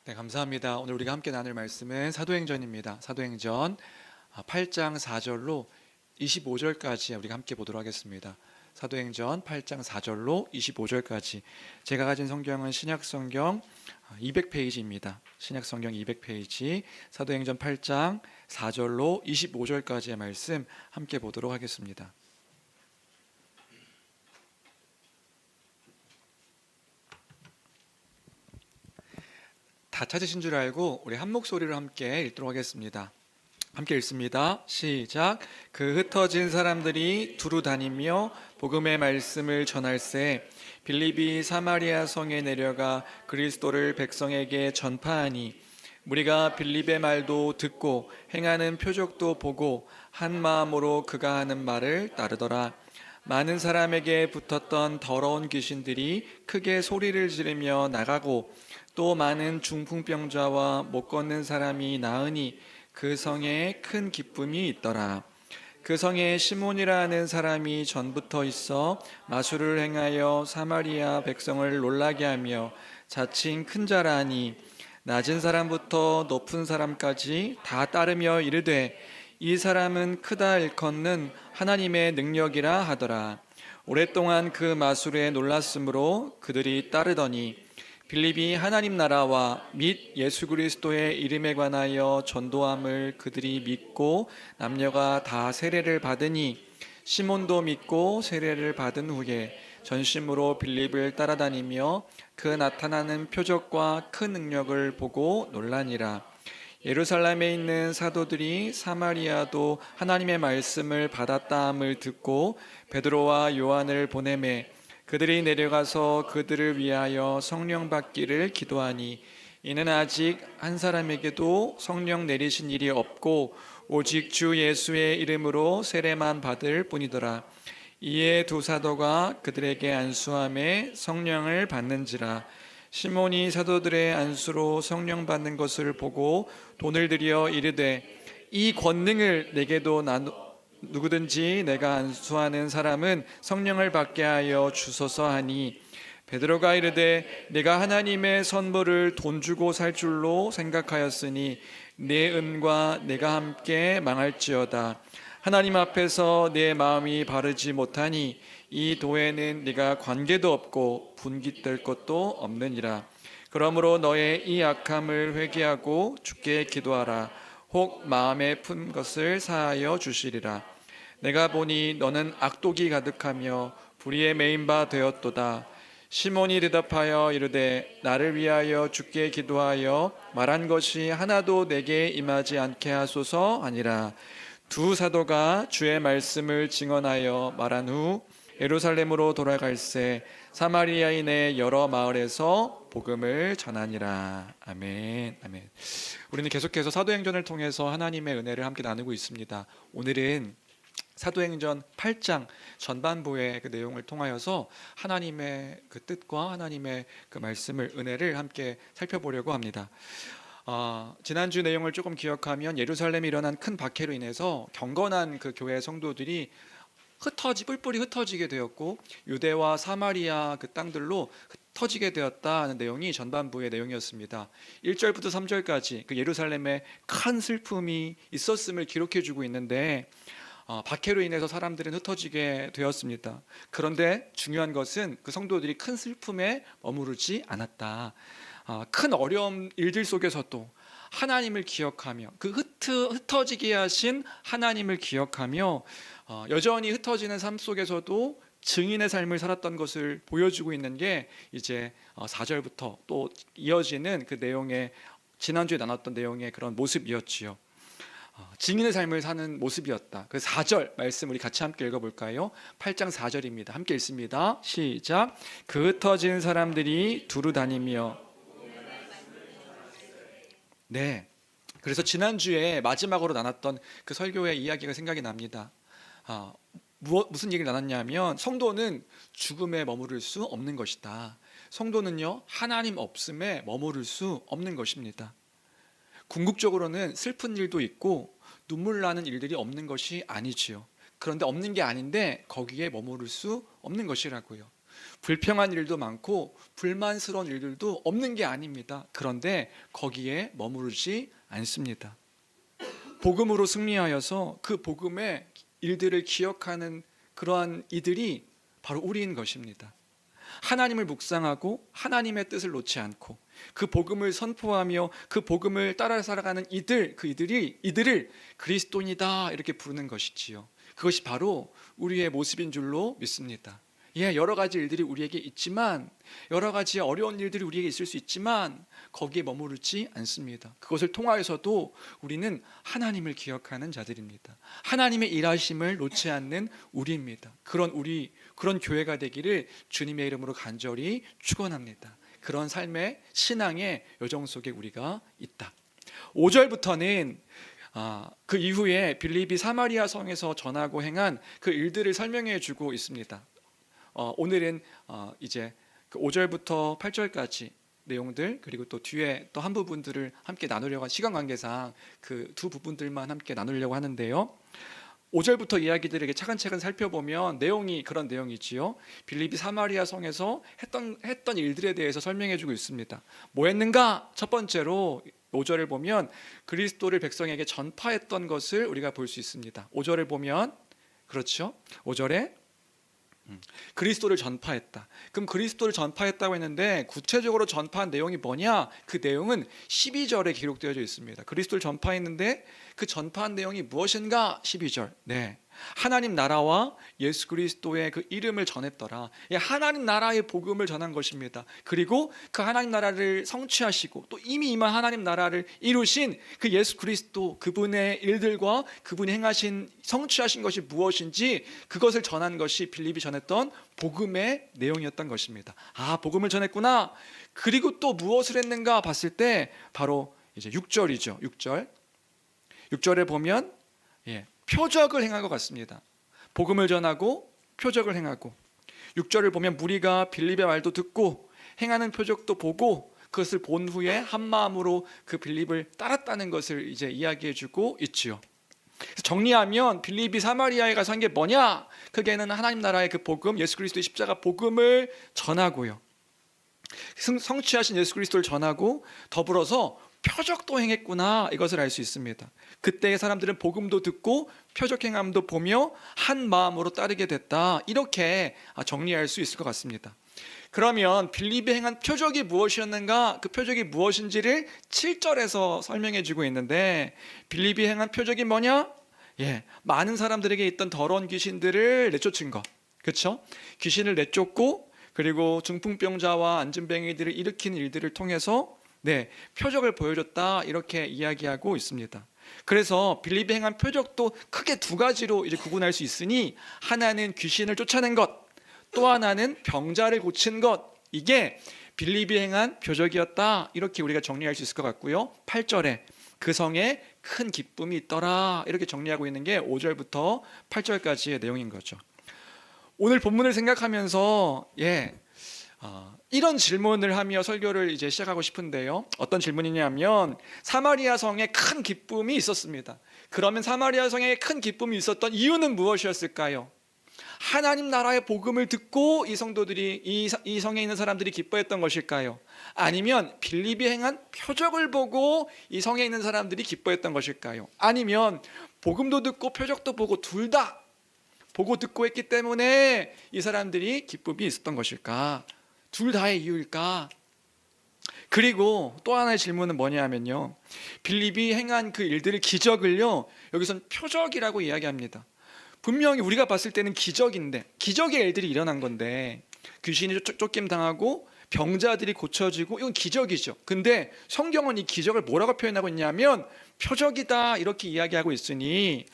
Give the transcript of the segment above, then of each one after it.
네, 감사합니다. 오늘 우리가 함께 나눌 말씀은 사도행전입니다. 사도행전 8장 4절로 25절까지 우리가 함께 보도록 하겠습니다. 사도행전 8장 4절로 25절까지. 제가 가진 성경은 신약성경 200페이지입니다. 신약성경 200페이지 사도행전 8장 4절로 25절까지의 말씀 함께 보도록 하겠습니다. 다 찾으신 줄 알고 우리 한 목소리로 함께 읽도록 하겠습니다. 함께 읽습니다. 시작. 그 흩어진 사람들이 두루 다니며 복음의 말씀을 전할새 빌립이 사마리아 성에 내려가 그리스도를 백성에게 전파하니 무리가 빌립의 말도 듣고 행하는 표적도 보고 한 마음으로 그가 하는 말을 따르더라. 많은 사람에게 붙었던 더러운 귀신들이 크게 소리를 지르며 나가고 또 많은 중풍병자와 못 걷는 사람이 나으니 그 성에 큰 기쁨이 있더라. 그 성에 시몬이라 하는 사람이 전부터 있어 마술을 행하여 사마리아 백성을 놀라게 하며 자칭 큰 자라 하니 낮은 사람부터 높은 사람까지 다 따르며 이르되 이 사람은 크다 일컫는 하나님의 능력이라 하더라. 오랫동안 그 마술에 놀랐으므로 그들이 따르더니 빌립이 하나님 나라와 및 예수 그리스도의 이름에 관하여 전도함을 그들이 믿고 남녀가 다 세례를 받으니 시몬도 믿고 세례를 받은 후에 전심으로 빌립을 따라다니며 그 나타나는 표적과 큰 능력을 보고 놀라니라. 예루살렘에 있는 사도들이 사마리아도 하나님의 말씀을 받았다함을 듣고 베드로와 요한을 보내매 그들이 내려가서 그들을 위하여 성령 받기를 기도하니 이는 아직 한 사람에게도 성령 내리신 일이 없고 오직 주 예수의 이름으로 세례만 받을 뿐이더라. 이에 두 사도가 그들에게 안수함에 성령을 받는지라. 시몬이 사도들의 안수로 성령 받는 것을 보고 돈을 들여 이르되 이 권능을 내게도 누구든지 내가 안수하는 사람은 성령을 받게 하여 주소서 하니 베드로가 이르되 내가 하나님의 선물을 돈 주고 살 줄로 생각하였으니 내 은과 내가 함께 망할지어다. 하나님 앞에서 내 마음이 바르지 못하니 이 도에는 네가 관계도 없고 분깃될 것도 없느니라. 그러므로 너의 이 악함을 회개하고 주께 기도하라. 혹 마음에 푼 것을 사하여 주시리라. 내가 보니 너는 악독이 가득하며 불의에 매인 바 되었도다. 시몬이 대답하여 이르되 나를 위하여 주께 기도하여 말한 것이 하나도 내게 임하지 않게 하소서 하니라. 두 사도가 주의 말씀을 증언하여 말한 후 예루살렘으로 돌아갈새 사마리아인의 여러 마을에서 복음을 전하니라. 아멘. 아멘. 우리는 계속해서 사도행전을 통해서 하나님의 은혜를 함께 나누고 있습니다. 오늘은 사도행전 8장 전반부의 그 내용을 통하여서 하나님의 그 뜻과 하나님의 그 말씀을 은혜를 함께 살펴보려고 합니다. 지난주 내용을 조금 기억하면 예루살렘에 일어난 큰 박해로 인해서 경건한 그 교회 성도들이 뿔뿔이 흩어지게 되었고 유대와 사마리아 그 땅들로 흩어지게 되었다 하는 내용이 전반부의 내용이었습니다. 1절부터 3절까지 그 예루살렘에 큰 슬픔이 있었음을 기록해 주고 있는데 박해로 인해서 사람들은 흩어지게 되었습니다. 그런데 중요한 것은 그 성도들이 큰 슬픔에 머무르지 않았다. 큰 어려움 일들 속에서도 하나님을 기억하며 그 흩어지게 하신 하나님을 기억하며 여전히 흩어지는 삶 속에서도 증인의 삶을 살았던 것을 보여주고 있는 게 이제 4절부터 또 이어지는 그 내용의 지난주에 나눴던 내용의 그런 모습이었지요. 증인의 삶을 사는 모습이었다. 그 4절 말씀 우리 같이 함께 읽어볼까요? 8장 4절입니다. 함께 읽습니다. 시작. 그 흩어진 사람들이 두루 다니며. 네. 그래서 지난주에 마지막으로 나눴던 그 설교의 이야기가 생각이 납니다. 무슨 얘기를 나눴냐면 성도는 죽음에 머무를 수 없는 것이다. 성도는요 하나님 없음에 머무를 수 없는 것입니다. 궁극적으로는 슬픈 일도 있고 눈물 나는 일들이 없는 것이 아니지요. 그런데 없는 게 아닌데 거기에 머무를 수 없는 것이라고요. 불평한 일도 많고 불만스러운 일들도 없는 게 아닙니다. 그런데 거기에 머무르지 않습니다. 복음으로 승리하여서 그 복음의 일들을 기억하는 그러한 이들이 바로 우리인 것입니다. 하나님을 묵상하고 하나님의 뜻을 놓지 않고 그 복음을 선포하며 그 복음을 따라 살아가는 이들을 그리스도인이다 이렇게 부르는 것이지요. 그것이 바로 우리의 모습인 줄로 믿습니다. 여러 가지 일들이 우리에게 있지만, 여러 가지 어려운 일들이 우리에게 있을 수 있지만 거기에 머무르지 않습니다. 그것을 통하여서도 우리는 하나님을 기억하는 자들입니다. 하나님의 일하심을 놓지 않는 우리입니다. 그런 교회가 되기를 주님의 이름으로 간절히 축원합니다. 그런 삶의 신앙의 여정 속에 우리가 있다. 5절부터는 그 이후에 빌립이 사마리아 성에서 전하고 행한 그 일들을 설명해 주고 있습니다. 오늘은 이제 그 5절부터 8절까지 내용들, 그리고 또 뒤에 또 한 부분들을 함께 나누려고 시간 관계상 그 두 부분들만 함께 나누려고 하는데요. 5절부터 이야기들에게 차근차근 살펴보면 내용이 그런 내용이지요. 빌립이 사마리아 성에서 했던 일들에 대해서 설명해 주고 있습니다. 뭐 했는가? 첫 번째로 5절을 보면 그리스도를 백성에게 전파했던 것을 우리가 볼 수 있습니다. 5절을 보면 그렇죠. 5절에 그리스도를 전파했다. 그럼 그리스도를 전파했다고 했는데 구체적으로 전파한 내용이 뭐냐? 그 내용은 12절에 기록되어 있습니다. 그리스도를 전파했는데 그 전파한 내용이 무엇인가? 12절. 네. 하나님 나라와 예수 그리스도의 그 이름을 전했더라. 하나님 나라의 복음을 전한 것입니다. 그리고 그 하나님 나라를 성취하시고 또 이미 임한 하나님 나라를 이루신 그 예수 그리스도, 그분의 일들과 그분이 행하신 성취하신 것이 무엇인지 그것을 전한 것이 빌립이 전했던 복음의 내용이었던 것입니다. 복음을 전했구나. 그리고 또 무엇을 했는가 봤을 때 바로 이제 6절이죠. 6절에 보면 표적을 행한 것 같습니다. 복음을 전하고 표적을 행하고, 6절을 보면 무리가 빌립의 말도 듣고 행하는 표적도 보고 그것을 본 후에 한 마음으로 그 빌립을 따랐다는 것을 이제 이야기해주고 있지요. 그래서 정리하면 빌립이 사마리아에 가서 한 게 뭐냐? 그게는 하나님 나라의 그 복음, 예수 그리스도의 십자가 복음을 전하고요, 성취하신 예수 그리스도를 전하고 더불어서 표적도 행했구나, 이것을 알 수 있습니다. 그때의 사람들은 복음도 듣고 표적 행함도 보며 한 마음으로 따르게 됐다, 이렇게 정리할 수 있을 것 같습니다. 그러면 빌립이 행한 표적이 무엇이었는가? 그 표적이 무엇인지를 7절에서 설명해 주고 있는데, 빌립이 행한 표적이 뭐냐? 많은 사람들에게 있던 더러운 귀신들을 내쫓은 것, 그렇죠? 귀신을 내쫓고 그리고 중풍병자와 안진뱅이들을 일으킨 일들을 통해서 표적을 보여줬다, 이렇게 이야기하고 있습니다. 그래서 빌립이 행한 표적도 크게 두 가지로 이제 구분할 수 있으니, 하나는 귀신을 쫓아낸 것, 또 하나는 병자를 고친 것, 이게 빌립이 행한 표적이었다, 이렇게 우리가 정리할 수 있을 것 같고요. 8절에 그 성에 큰 기쁨이 있더라, 이렇게 정리하고 있는 게 5절부터 8절까지의 내용인 거죠. 오늘 본문을 생각하면서 이런 질문을 하며 설교를 이제 시작하고 싶은데요. 어떤 질문이냐면, 사마리아 성에 큰 기쁨이 있었습니다. 그러면 사마리아 성에 큰 기쁨이 있었던 이유는 무엇이었을까요? 하나님 나라의 복음을 듣고 이 성도들이, 이 성에 있는 사람들이 기뻐했던 것일까요? 아니면 빌립이 행한 표적을 보고 이 성에 있는 사람들이 기뻐했던 것일까요? 아니면 복음도 듣고 표적도 보고 둘 다 보고 듣고 했기 때문에 이 사람들이 기쁨이 있었던 것일까? 둘 다의 이유일까? 그리고 또 하나의 질문은 뭐냐면요, 빌립이 행한 그 일들을, 기적을요, 여기선 표적이라고 이야기합니다. 분명히 우리가 봤을 때는 기적인데, 기적의 일들이 일어난 건데, 귀신이 쫓김 당하고 병자들이 고쳐지고, 이건 기적이죠. 근데 성경은 이 기적을 뭐라고 표현하고 있냐면 표적이다, 이렇게 이야기하고 있으니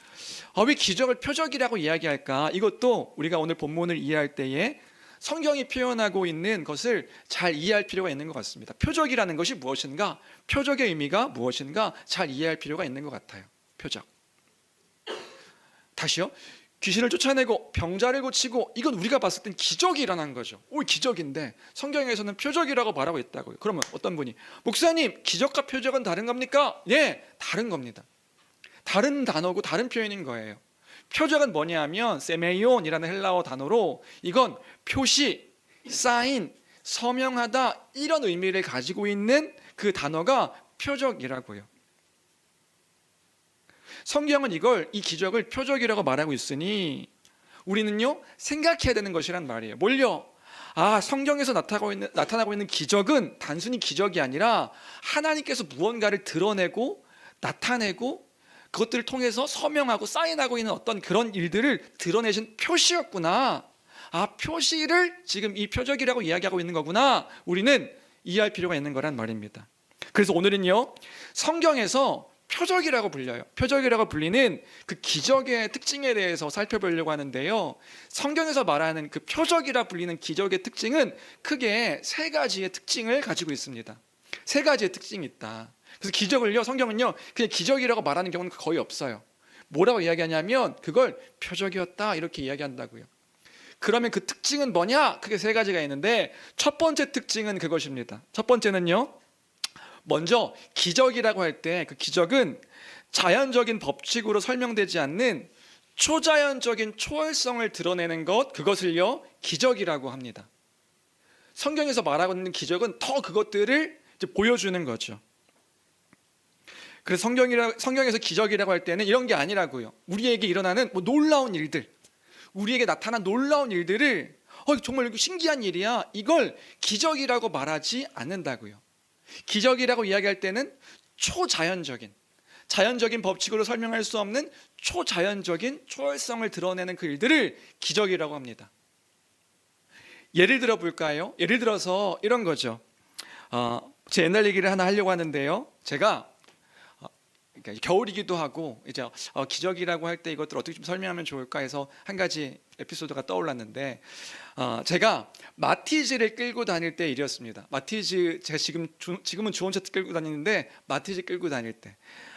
왜 기적을 표적이라고 이야기할까? 이것도 우리가 오늘 본문을 이해할 때에 성경이 표현하고 있는 것을 잘 이해할 필요가 있는 것 같습니다. 표적이라는 것이 무엇인가? 표적의 의미가 무엇인가? 잘 이해할 필요가 있는 것 같아요. 표적. 다시요. 귀신을 쫓아내고 병자를 고치고, 이건 우리가 봤을 땐 기적이 일어난 거죠. 기적인데 성경에서는 표적이라고 말하고 있다고요. 그러면 어떤 분이, 목사님, 기적과 표적은 다른 겁니까? 다른 겁니다. 다른 단어고 다른 표현인 거예요. 표적은 뭐냐 하면 세메이온이라는 헬라어 단어로, 이건 표시, 사인, 서명하다 이런 의미를 가지고 있는 그 단어가 표적이라고요. 성경은 이 기적을 표적이라고 말하고 있으니 우리는요 생각해야 되는 것이란 말이에요. 뭘요? 성경에서 나타나고 있는 기적은 단순히 기적이 아니라 하나님께서 무언가를 드러내고 나타내고 그것들을 통해서 서명하고 사인하고 있는 어떤 그런 일들을 드러내신 표시였구나. 표시를 지금 이 표적이라고 이야기하고 있는 거구나. 우리는 이해할 필요가 있는 거란 말입니다. 그래서 오늘은요 성경에서 표적이라고 불려요. 표적이라고 불리는 그 기적의 특징에 대해서 살펴보려고 하는데요. 성경에서 말하는 그 표적이라 불리는 기적의 특징은 크게 세 가지의 특징을 가지고 있습니다. 세 가지의 특징이 있다. 그래서 기적을요 성경은요 그냥 기적이라고 말하는 경우는 거의 없어요. 뭐라고 이야기하냐면 그걸 표적이었다 이렇게 이야기한다고요. 그러면 그 특징은 뭐냐? 크게 세 가지가 있는데 첫 번째 특징은 그것입니다. 첫 번째는요, 먼저 기적이라고 할 때 그 기적은 자연적인 법칙으로 설명되지 않는 초자연적인 초월성을 드러내는 것, 그것을요 기적이라고 합니다. 성경에서 말하고 있는 기적은 더 그것들을 이제 보여주는 거죠. 그래서 성경에서 기적이라고 할 때는 이런 게 아니라고요. 우리에게 일어나는 놀라운 일들, 우리에게 나타난 놀라운 일들을 정말 신기한 일이야, 이걸 기적이라고 말하지 않는다고요. 기적이라고 이야기할 때는 자연적인 법칙으로 설명할 수 없는 초자연적인 초월성을 드러내는 그 일들을 기적이라고 합니다. 예를 들어 볼까요? 예를 들어서 이런 거죠. 제 옛날 얘기를 하나 하려고 하는데요. 제가 겨울이기도 하고 이제 기적이라고 할 때 이것들 어떻게 좀 설명하면 좋을까 해서 한 가지 에피소드가 떠올랐는데, 제가 마티즈를 끌고 다닐 때 일이었습니다. 마티즈, 제가 지금은 주원차 끌고 다니는데 마티즈 끌고 다닐 때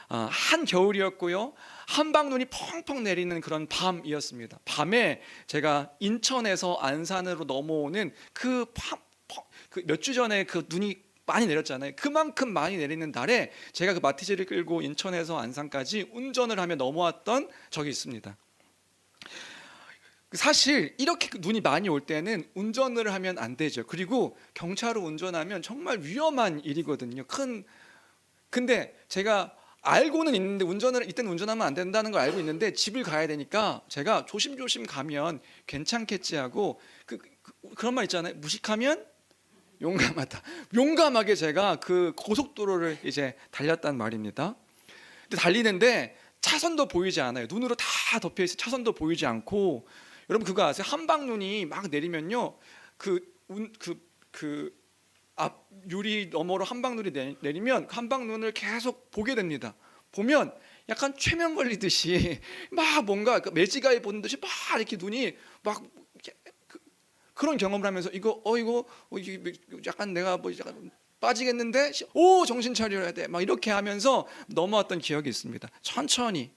한 겨울이었고요. 한방눈이 펑펑 내리는 그런 밤이었습니다. 밤에 제가 인천에서 안산으로 넘어오는 그 몇 주 전에 그 눈이 많이 내렸잖아요. 그만큼 많이 내리는 날에 제가 그 마티즈를 끌고 인천에서 안산까지 운전을 하며 넘어왔던 적이 있습니다. 사실 이렇게 눈이 많이 올 때는 운전을 하면 안 되죠. 그리고 경차로 운전하면 정말 위험한 일이거든요. 근데 제가 알고는 있는데 이때는 운전하면 안 된다는 걸 알고 있는데 집을 가야 되니까 제가 조심조심 가면 괜찮겠지 하고 그런 말 있잖아요. 무식하면 용감하다. 용감하게 제가 그 고속도로를 이제 달렸단 말입니다. 근데 달리는데 차선도 보이지 않아요. 눈으로 다 덮여 있어. 차선도 보이지 않고, 여러분 그거 아세요? 한방눈이 막 내리면요, 앞 유리 너머로 한방눈이 내리면 한방눈을 계속 보게 됩니다. 보면 약간 최면 걸리듯이 막 뭔가 매지가에 보는 듯이 막 이렇게 눈이 막 그런 경험을 하면서 이거 약간 내가 약간 빠지겠는데, 정신 차려야 돼, 막 이렇게 하면서 넘어왔던 기억이 있습니다. 천천히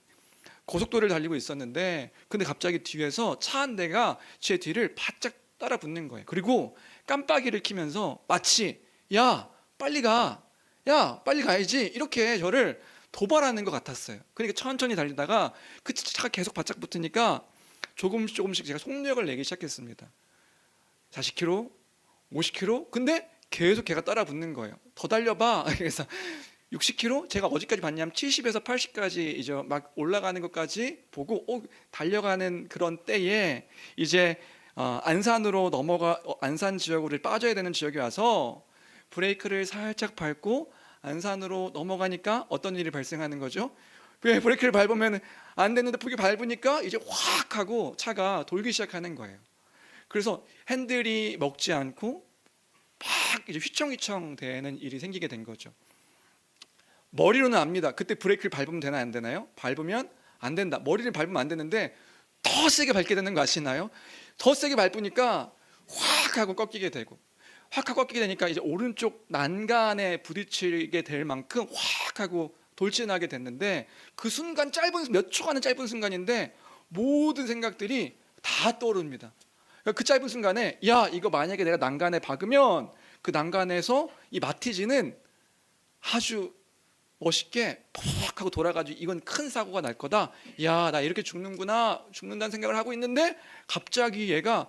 고속도로를 달리고 있었는데, 근데 갑자기 뒤에서 차 한 대가 제 뒤를 바짝 따라 붙는 거예요. 그리고 깜빡이를 켜면서 마치 야 빨리 가야지 이렇게 저를 도발하는 것 같았어요. 그러니까 천천히 달리다가 그 차가 계속 바짝 붙으니까 조금씩 제가 속력을 내기 시작했습니다. 40km, 50km, 근데 계속 걔가 따라 붙는 거예요. 더 달려봐. 그래서 60km, 제가 어디까지 봤냐면 70에서 80까지 이제 막 올라가는 것까지 보고 달려가는 그런 때에 이제 안산으로 안산 지역으로 빠져야 되는 지역에 와서 브레이크를 살짝 밟고 안산으로 넘어가니까 어떤 일이 발생하는 거죠? 왜 브레이크를 밟으면 안 됐는데 밟으니까 이제 확 하고 차가 돌기 시작하는 거예요. 그래서 핸들이 먹지 않고 막 이제 휘청휘청 되는 일이 생기게 된 거죠. 머리로는 압니다. 그때 브레이크를 밟으면 되나 안 되나요? 밟으면 안 된다. 머리를 밟으면 안 되는데 더 세게 밟게 되는 거 아시나요? 더 세게 밟으니까 확 하고 꺾이게 되고, 확 하고 꺾이게 되니까 이제 오른쪽 난간에 부딪히게 될 만큼 확 하고 돌진하게 됐는데, 그 순간 몇 초간의 짧은 순간인데 모든 생각들이 다 떠오릅니다. 그 짧은 순간에 이거 만약에 내가 난간에 박으면 그 난간에서 이 마티즈는 아주 멋있게 퍽 하고 돌아가지고 이건 큰 사고가 날 거다. 나 이렇게 죽는다는 생각을 하고 있는데 갑자기 얘가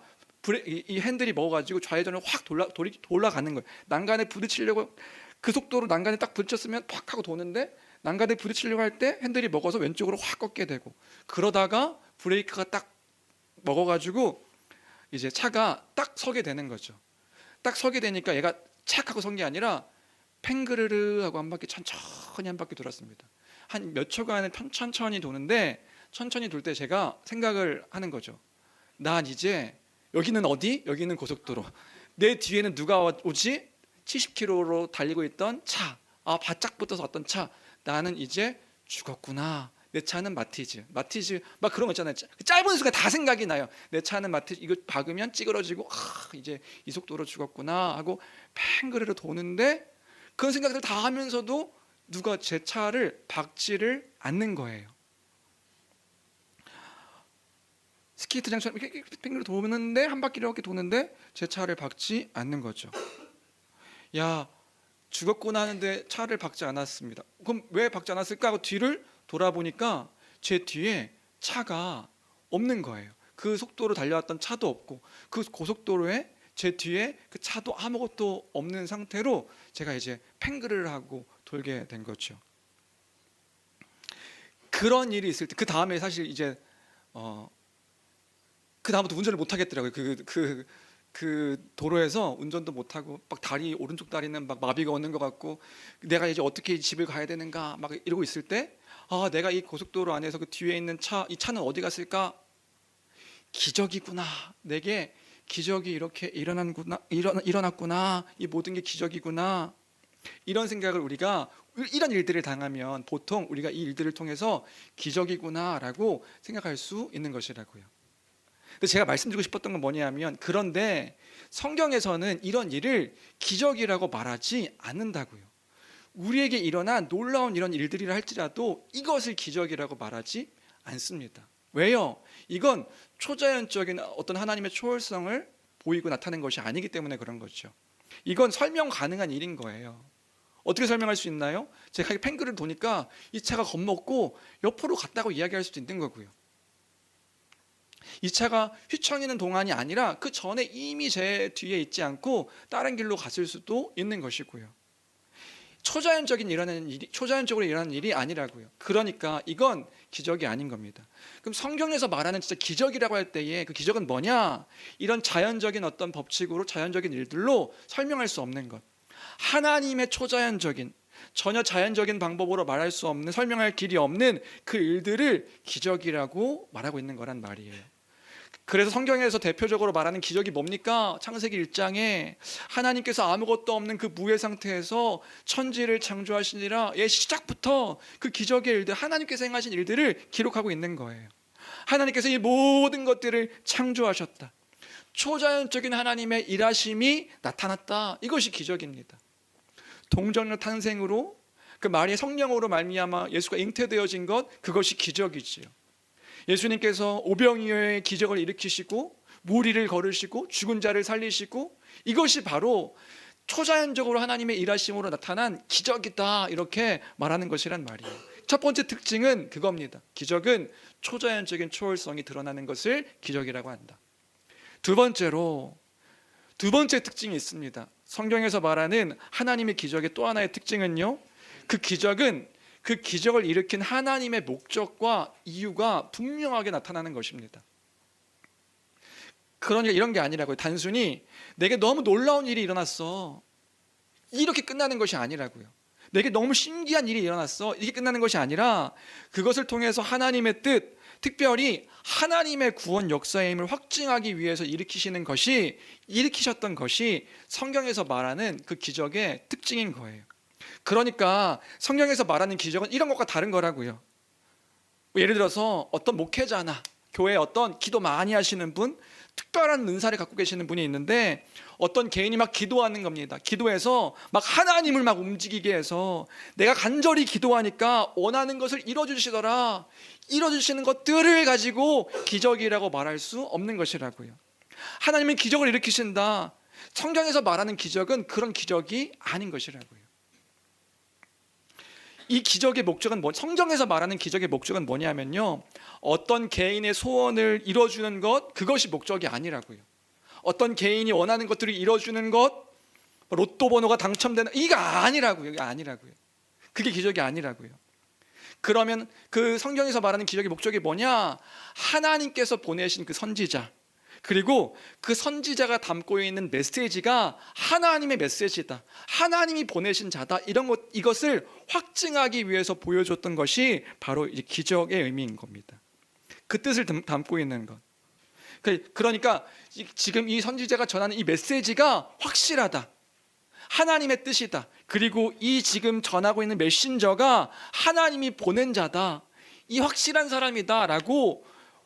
이 핸들이 먹어가지고 좌회전을 확 돌아가는 거예요. 난간에 부딪히려고 그 속도로 난간에 딱 부딪혔으면 팍 하고 도는데 난간에 부딪히려고 할 때 핸들이 먹어서 왼쪽으로 확 꺾게 되고, 그러다가 브레이크가 딱 먹어가지고 이제 차가 딱 서게 되는 거죠. 딱 서게 되니까 얘가 착 하고 선 게 아니라 팽그르르 하고 한 바퀴 천천히 한 바퀴 돌았습니다. 한 몇 초간에 천천히 도는데, 천천히 돌 때 제가 생각을 하는 거죠. 난 이제 여기는 어디? 여기는 고속도로. 내 뒤에는 누가 오지? 70km로 달리고 있던 차. 바짝 붙어서 왔던 차. 나는 이제 죽었구나. 내 차는 마티즈 막 그런 거 있잖아요. 짧은 순간 다 생각이 나요. 내 차는 마티즈, 이거 박으면 찌그러지고 이제 이 속도로 죽었구나 하고 팽그르르 도는데, 그런 생각들 다 하면서도 누가 제 차를 박지를 않는 거예요. 스케이트장처럼 이렇게 팽그르르 도는데, 한 바퀴 이렇게 도는데 제 차를 박지 않는 거죠. 야, 죽었구나 하는데 차를 박지 않았습니다. 그럼 왜 박지 않았을까 하고 뒤를 돌아보니까 제 뒤에 차가 없는 거예요. 그 속도로 달려왔던 차도 없고, 그 고속도로에 제 뒤에 그 차도 아무것도 없는 상태로 제가 이제 팽그를 하고 돌게 된 거죠. 그런 일이 있을 때, 그 다음에 사실 이제 그 다음부터 운전을 못 하겠더라고요. 그 도로에서 운전도 못 하고, 막 다리, 오른쪽 다리는 막 마비가 오는 것 같고, 내가 이제 어떻게 집을 가야 되는가 막 이러고 있을 때, 내가 이 고속도로 안에서 그 뒤에 있는 이 차는 어디 갔을까? 기적이구나. 내게 기적이 이렇게 일어났구나. 이 모든 게 기적이구나. 이런 생각을 우리가, 이런 일들을 당하면 보통 우리가 이 일들을 통해서 기적이구나라고 생각할 수 있는 것이라고요. 근데 제가 말씀드리고 싶었던 건 뭐냐면, 그런데 성경에서는 이런 일을 기적이라고 말하지 않는다고요. 우리에게 일어난 놀라운 이런 일들이라 할지라도 이것을 기적이라고 말하지 않습니다. 왜요? 이건 초자연적인 어떤 하나님의 초월성을 보이고 나타낸 것이 아니기 때문에 그런 거죠. 이건 설명 가능한 일인 거예요. 어떻게 설명할 수 있나요? 제가 팽글을 도니까 이 차가 겁먹고 옆으로 갔다고 이야기할 수도 있는 거고요. 이 차가 휘청이는 동안이 아니라 그 전에 이미 제 뒤에 있지 않고 다른 길로 갔을 수도 있는 것이고요. 초자연적으로 일어나는 일이 아니라고요. 그러니까 이건 기적이 아닌 겁니다. 그럼 성경에서 말하는 진짜 기적이라고 할 때에 그 기적은 뭐냐? 이런 자연적인 어떤 법칙으로, 자연적인 일들로 설명할 수 없는 것. 하나님의 초자연적인, 전혀 자연적인 방법으로 말할 수 없는, 설명할 길이 없는 그 일들을 기적이라고 말하고 있는 거란 말이에요. 그래서 성경에서 대표적으로 말하는 기적이 뭡니까? 창세기 1장에 하나님께서 아무것도 없는 그 무의 상태에서 천지를 창조하시니라, 시작부터 그 기적의 일들, 하나님께서 행하신 일들을 기록하고 있는 거예요. 하나님께서 이 모든 것들을 창조하셨다. 초자연적인 하나님의 일하심이 나타났다. 이것이 기적입니다. 동정녀 탄생으로, 그 마리의 성령으로 말미암아 예수가 잉태되어진 것, 그것이 기적이지요. 예수님께서 오병이어의 기적을 일으키시고 무리를 걸으시고 죽은 자를 살리시고, 이것이 바로 초자연적으로 하나님의 일하심으로 나타난 기적이다, 이렇게 말하는 것이란 말이에요. 첫 번째 특징은 그겁니다. 기적은 초자연적인 초월성이 드러나는 것을 기적이라고 한다. 두 번째 특징이 있습니다. 성경에서 말하는 하나님의 기적의 또 하나의 특징은요, 그 기적을 일으킨 하나님의 목적과 이유가 분명하게 나타나는 것입니다. 그러니까 이런 게 아니라고요. 단순히 내게 너무 놀라운 일이 일어났어, 이렇게 끝나는 것이 아니라고요. 내게 너무 신기한 일이 일어났어, 이게 끝나는 것이 아니라 그것을 통해서 하나님의 뜻, 특별히 하나님의 구원 역사의 힘을 확증하기 위해서 일으키셨던 것이 성경에서 말하는 그 기적의 특징인 거예요. 그러니까 성경에서 말하는 기적은 이런 것과 다른 거라고요. 예를 들어서 어떤 목회자나 교회에 어떤 기도 많이 하시는 분, 특별한 은사를 갖고 계시는 분이 있는데, 어떤 개인이 막 기도하는 겁니다. 기도해서 막 하나님을 막 움직이게 해서 내가 간절히 기도하니까 원하는 것을 이뤄주시더라. 이뤄주시는 것들을 가지고 기적이라고 말할 수 없는 것이라고요. 하나님은 기적을 일으키신다. 성경에서 말하는 기적은 그런 기적이 아닌 것이라고요. 이 기적의 목적은 성경에서 말하는 기적의 목적은 뭐냐면요, 어떤 개인의 소원을 이뤄주는 것, 그것이 목적이 아니라고요. 어떤 개인이 원하는 것들을 이뤄주는 것, 로또 번호가 당첨되는, 이게 아니라고요. 이게 아니라고요. 그게 기적이 아니라고요. 그러면 그 성경에서 말하는 기적의 목적이 뭐냐? 하나님께서 보내신 그 선지자, 그리고 그 선지자가 담고 있는 메시지가 하나님의 메시지다, 하나님이 보내신 자다, 이것을 확증하기 위해서 보여줬던 것이 바로 이 기적의 의미인 겁니다. 그 뜻을 담고 있는 것. 그러니까 지금 이 선지자가 전하는 이 메시지가 확실하다, 하나님의 뜻이다, 그리고 이 지금 전하고 있는 메신저가 하나님이 보낸 자다, 이 확실한 사람이다 라고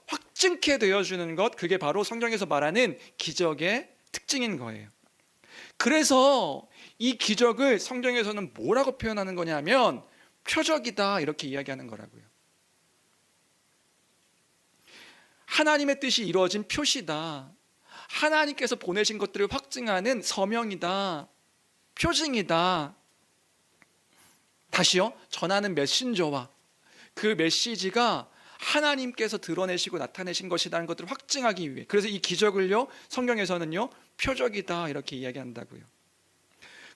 확증케 되어주는 것, 그게 바로 성경에서 말하는 기적의 특징인 거예요. 그래서 이 기적을 성경에서는 뭐라고 표현하는 거냐면 표적이다, 이렇게 이야기하는 거라고요. 하나님의 뜻이 이루어진 표시다, 하나님께서 보내신 것들을 확증하는 서명이다, 표징이다. 다시요, 전하는 메신저와 그 메시지가 하나님께서 드러내시고 나타내신 것이라는 것들을 확증하기 위해, 그래서 이 기적을요 성경에서는요 표적이다, 이렇게 이야기한다고요.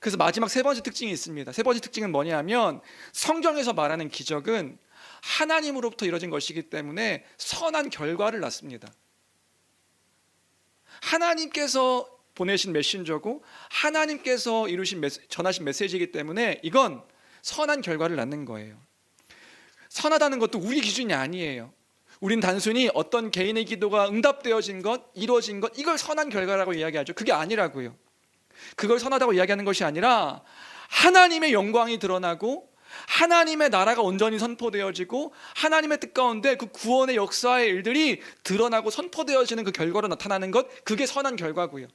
그래서 마지막 세 번째 특징이 있습니다. 세 번째 특징은 뭐냐면 성경에서 말하는 기적은 하나님으로부터 이루어진 것이기 때문에 선한 결과를 낳습니다. 하나님께서 보내신 메신저고 하나님께서 전하신 메시지이기 때문에 이건 선한 결과를 낳는 거예요. 선하다는 것도 우리 기준이 아니에요. 우린 단순히 어떤 개인의 기도가 응답되어진 것, 이루어진 것, 이걸 선한 결과라고 이야기하죠. 그게 아니라고요. 그걸 선하다고 이야기하는 것이 아니라 하나님의 영광이 드러나고 하나님의 나라가 온전히 선포되어지고 하나님의 뜻 가운데 그 구원의 역사의 일들이 드러나고 선포되어지는 그 결과로 나타나는 것, 그게 선한 결과고요.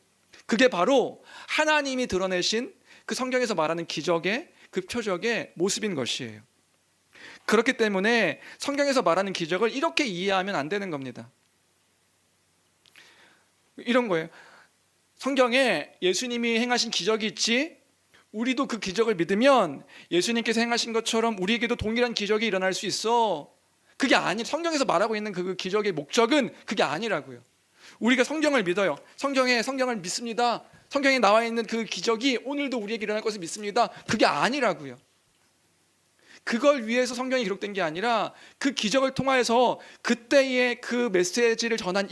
그게 바로 하나님이 드러내신 그 성경에서 말하는 기적의 그 표적의 모습인 것이에요. 그렇기 때문에 성경에서 말하는 기적을 이렇게 이해하면 안 되는 겁니다. 이런 거예요. 성경에 예수님이 행하신 기적이 있지, 우리도 그 기적을 믿으면 예수님께서 행하신 것처럼 우리에게도 동일한 기적이 일어날 수 있어. 그게 성경에서 말하고 있는 그 기적의 목적은 그게 아니라고요. 우리가 성경을 믿어요. 성경을 믿습니다. 성경에 나와 있는 그 기적이 오늘도 우리에게 일어날 것을 믿습니다. 그게 아니라고요. 그걸 위해서 성경이 기록된 게 아니라 그 기적을 통하여서 그때의 그 메시지를 전한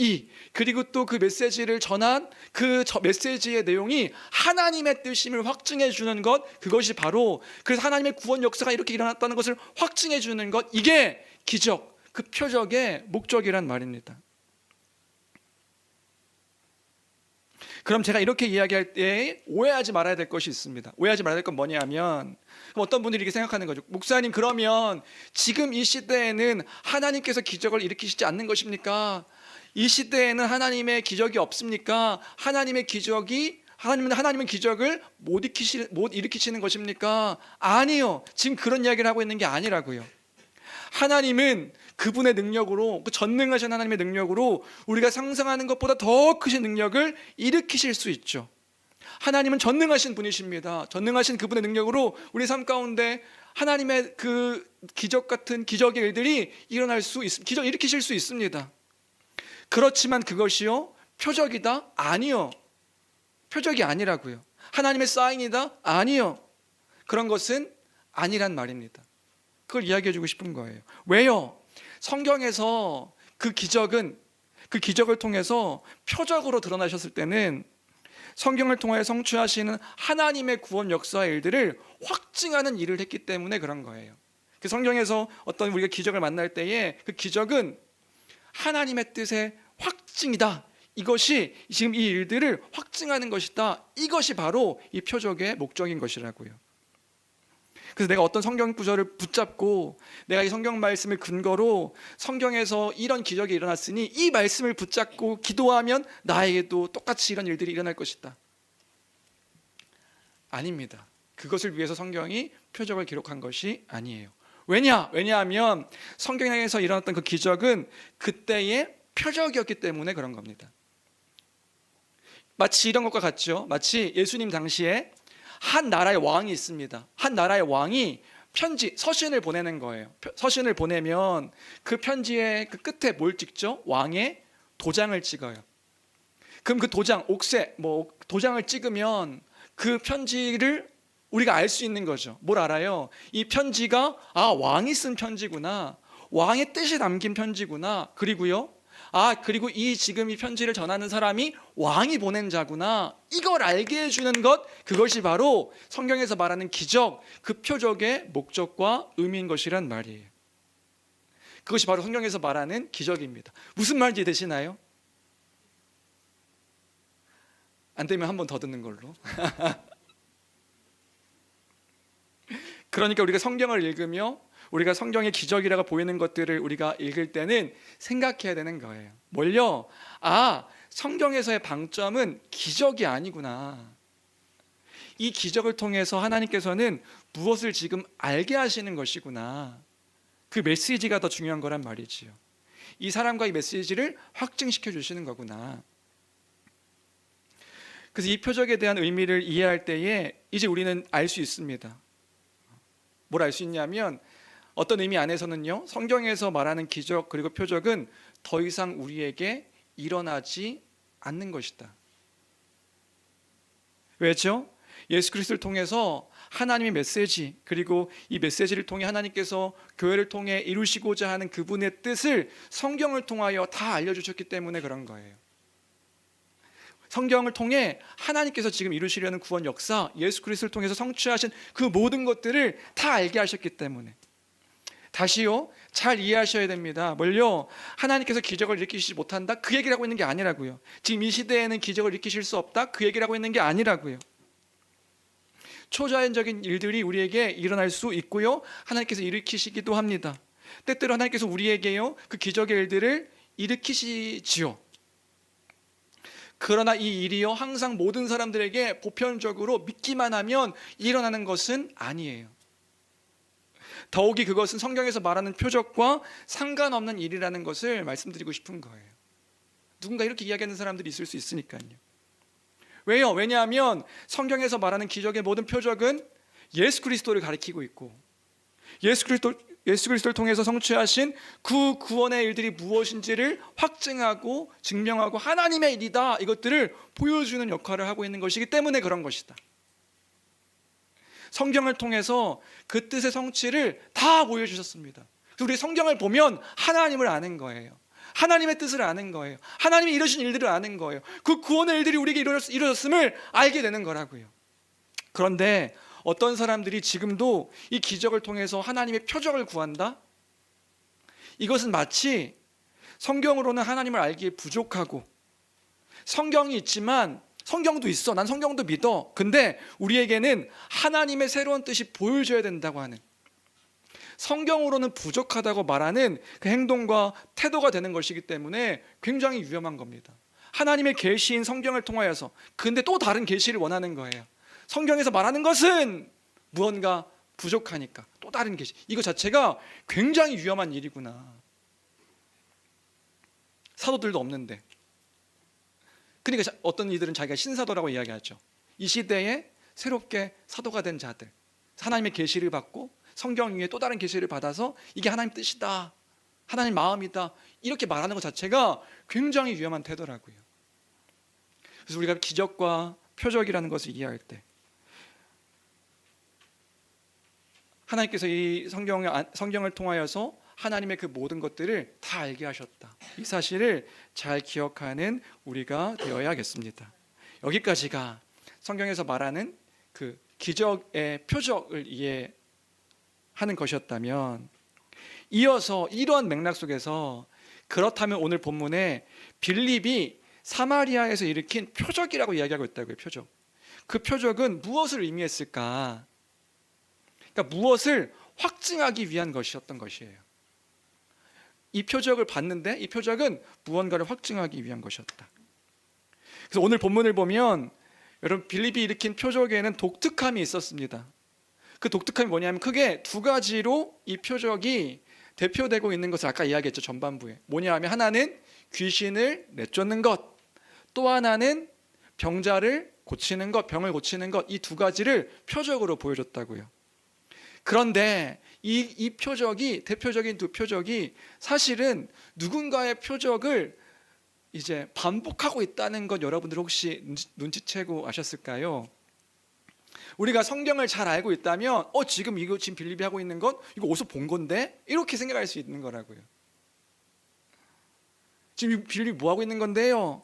그리고 또 그 메시지를 전한 그 메시지의 내용이 하나님의 뜻임을 확증해 주는 것, 그것이 바로, 그래서 하나님의 구원 역사가 이렇게 일어났다는 것을 확증해 주는 것, 이게 기적, 그 표적의 목적이란 말입니다. 그럼 제가 이렇게 이야기할 때 오해하지 말아야 될 것이 있습니다. 오해하지 말아야 될 건 뭐냐면, 어떤 분들이 이렇게 생각하는 거죠. 목사님, 그러면 지금 이 시대에는 하나님께서 기적을 일으키시지 않는 것입니까? 이 시대에는 하나님의 기적이 없습니까? 하나님은 기적을 못 일으키시는 것입니까? 아니요. 지금 그런 이야기를 하고 있는 게 아니라고요. 하나님은 그분의 능력으로, 그 전능하신 하나님의 능력으로 우리가 상상하는 것보다 더 크신 능력을 일으키실 수 있죠. 하나님은 전능하신 분이십니다. 전능하신 그분의 능력으로 우리 삶 가운데 하나님의 그 기적 같은 기적의 일들이 기적 일으키실 수 있습니다. 그렇지만 그것이요 표적이다? 아니요. 표적이 아니라고요. 하나님의 사인이다? 아니요. 그런 것은 아니란 말입니다. 그걸 이야기해주고 싶은 거예요. 왜요? 성경에서 그 기적을 통해서 표적으로 드러나셨을 때는 성경을 통해 성취하시는 하나님의 구원 역사의 일들을 확증하는 일을 했기 때문에 그런 거예요. 그 성경에서 어떤 우리가 기적을 만날 때에 그 기적은 하나님의 뜻의 확증이다, 이것이 지금 이 일들을 확증하는 것이다, 이것이 바로 이 표적의 목적인 것이라고요. 그래서 내가 어떤 성경 구절을 붙잡고 내가 이 성경 말씀을 근거로 성경에서 이런 기적이 일어났으니 이 말씀을 붙잡고 기도하면 나에게도 똑같이 이런 일들이 일어날 것이다, 아닙니다. 그것을 위해서 성경이 표적을 기록한 것이 아니에요. 왜냐하면 성경에서 일어났던 그 기적은 그때의 표적이었기 때문에 그런 겁니다. 마치 이런 것과 같죠. 마치 예수님 당시에 한 나라의 왕이 있습니다. 한 나라의 왕이 서신을 보내는 거예요. 서신을 보내면 그 편지의 그 끝에 뭘 찍죠? 왕의 도장을 찍어요. 그럼 그 도장, 옥새, 도장을 찍으면 그 편지를 우리가 알 수 있는 거죠. 뭘 알아요? 이 편지가 왕이 쓴 편지구나, 왕의 뜻이 담긴 편지구나. 그리고요, 그리고 지금 이 편지를 전하는 사람이 왕이 보낸 자구나. 이걸 알게 해주는 것, 그것이 바로 성경에서 말하는 기적, 그 표적의 목적과 의미인 것이란 말이에요. 그것이 바로 성경에서 말하는 기적입니다. 무슨 말인지 이해되시나요? 안 되면 한 번 더 듣는 걸로. 그러니까 우리가 성경을 읽으며 우리가 성경의 기적이라고 보이는 것들을 우리가 읽을 때는 생각해야 되는 거예요. 뭘요? 성경에서의 방점은 기적이 아니구나. 이 기적을 통해서 하나님께서는 무엇을 지금 알게 하시는 것이구나. 그 메시지가 더 중요한 거란 말이지요. 이 사람과 이 메시지를 확증시켜 주시는 거구나. 그래서 이 표적에 대한 의미를 이해할 때에 이제 우리는 알 수 있습니다. 뭘 알 수 있냐면, 어떤 의미 안에서는요, 성경에서 말하는 기적 그리고 표적은 더 이상 우리에게 일어나지 않는 것이다. 왜죠? 예수 그리스도를 통해서 하나님의 메시지, 그리고 이 메시지를 통해 하나님께서 교회를 통해 이루시고자 하는 그분의 뜻을 성경을 통하여 다 알려주셨기 때문에 그런 거예요. 성경을 통해 하나님께서 지금 이루시려는 구원 역사, 예수 그리스도를 통해서 성취하신 그 모든 것들을 다 알게 하셨기 때문에. 다시요, 잘 이해하셔야 됩니다. 뭘요? 하나님께서 기적을 일으키시지 못한다? 그 얘기를 하고 있는 게 아니라고요. 지금 이 시대에는 기적을 일으키실 수 없다? 그 얘기를 하고 있는 게 아니라고요. 초자연적인 일들이 우리에게 일어날 수 있고요, 하나님께서 일으키시기도 합니다. 때때로 하나님께서 우리에게요, 그 기적의 일들을 일으키시지요. 그러나 이 일이요, 항상 모든 사람들에게 보편적으로 믿기만 하면 일어나는 것은 아니에요. 더욱이 그것은 성경에서 말하는 표적과 상관없는 일이라는 것을 말씀드리고 싶은 거예요. 누군가 이렇게 이야기하는 사람들이 있을 수 있으니까요. 왜요? 왜냐하면 성경에서 말하는 기적의 모든 표적은 예수 그리스도를 가리키고 있고, 예수 그리스도를 통해서 성취하신 그 구원의 일들이 무엇인지를 확증하고 증명하고 하나님의 일이다, 이것들을 보여주는 역할을 하고 있는 것이기 때문에 그런 것이다. 성경을 통해서 그 뜻의 성취를 다 보여주셨습니다. 그래서 우리 성경을 보면 하나님을 아는 거예요. 하나님의 뜻을 아는 거예요. 하나님이 이루신 일들을 아는 거예요. 그 구원의 일들이 우리에게 이루어졌음을 알게 되는 거라고요. 그런데 어떤 사람들이 지금도 이 기적을 통해서 하나님의 표적을 구한다? 이것은 마치 성경으로는 하나님을 알기에 부족하고, 성경이 있지만 성경도 있어, 난 성경도 믿어, 근데 우리에게는 하나님의 새로운 뜻이 보여줘야 된다고 하는, 성경으로는 부족하다고 말하는 그 행동과 태도가 되는 것이기 때문에 굉장히 위험한 겁니다. 하나님의 계시인 성경을 통하여서 근데 또 다른 계시를 원하는 거예요. 성경에서 말하는 것은 무언가 부족하니까 또 다른 계시, 이거 자체가 굉장히 위험한 일이구나. 사도들도 없는데. 그러니까 어떤 이들은 자기가 신사도라고 이야기하죠. 이 시대에 새롭게 사도가 된 자들, 하나님의 계시를 받고 성경 위에 또 다른 계시를 받아서 이게 하나님 뜻이다, 하나님 마음이다, 이렇게 말하는 것 자체가 굉장히 위험한 태도라고요. 그래서 우리가 기적과 표적이라는 것을 이해할 때 하나님께서 이 성경을 통하여서 하나님의 그 모든 것들을 다 알게 하셨다, 이 사실을 잘 기억하는 우리가 되어야겠습니다. 여기까지가 성경에서 말하는 그 기적의 표적을 이해하는 것이었다면, 이어서 이러한 맥락 속에서 그렇다면 오늘 본문에 빌립이 사마리아에서 일으킨 표적이라고 이야기하고 있다고요. 표적. 그 표적은 무엇을 의미했을까? 그러니까 무엇을 확증하기 위한 것이었던 것이에요. 이 표적을 봤는데 이 표적은 무언가를 확증하기 위한 것이었다. 그래서 오늘 본문을 보면 여러분, 빌립이 일으킨 표적에는 독특함이 있었습니다. 그 독특함이 뭐냐면 크게 두 가지로 이 표적이 대표되고 있는 것을 아까 이야기했죠. 전반부에 뭐냐 하면, 하나는 귀신을 내쫓는 것, 또 하나는 병자를 고치는 것, 병을 고치는 것, 이 두 가지를 표적으로 보여줬다고요. 그런데 이 표적이, 대표적인 두 표적이 사실은 누군가의 표적을 이제 반복하고 있다는 것 여러분들 혹시 눈치채고 아셨을까요? 우리가 성경을 잘 알고 있다면 지금 빌립이 하고 있는 건 이거 어디서 본 건데? 이렇게 생각할 수 있는 거라고요. 지금 빌립이 뭐 하고 있는 건데요?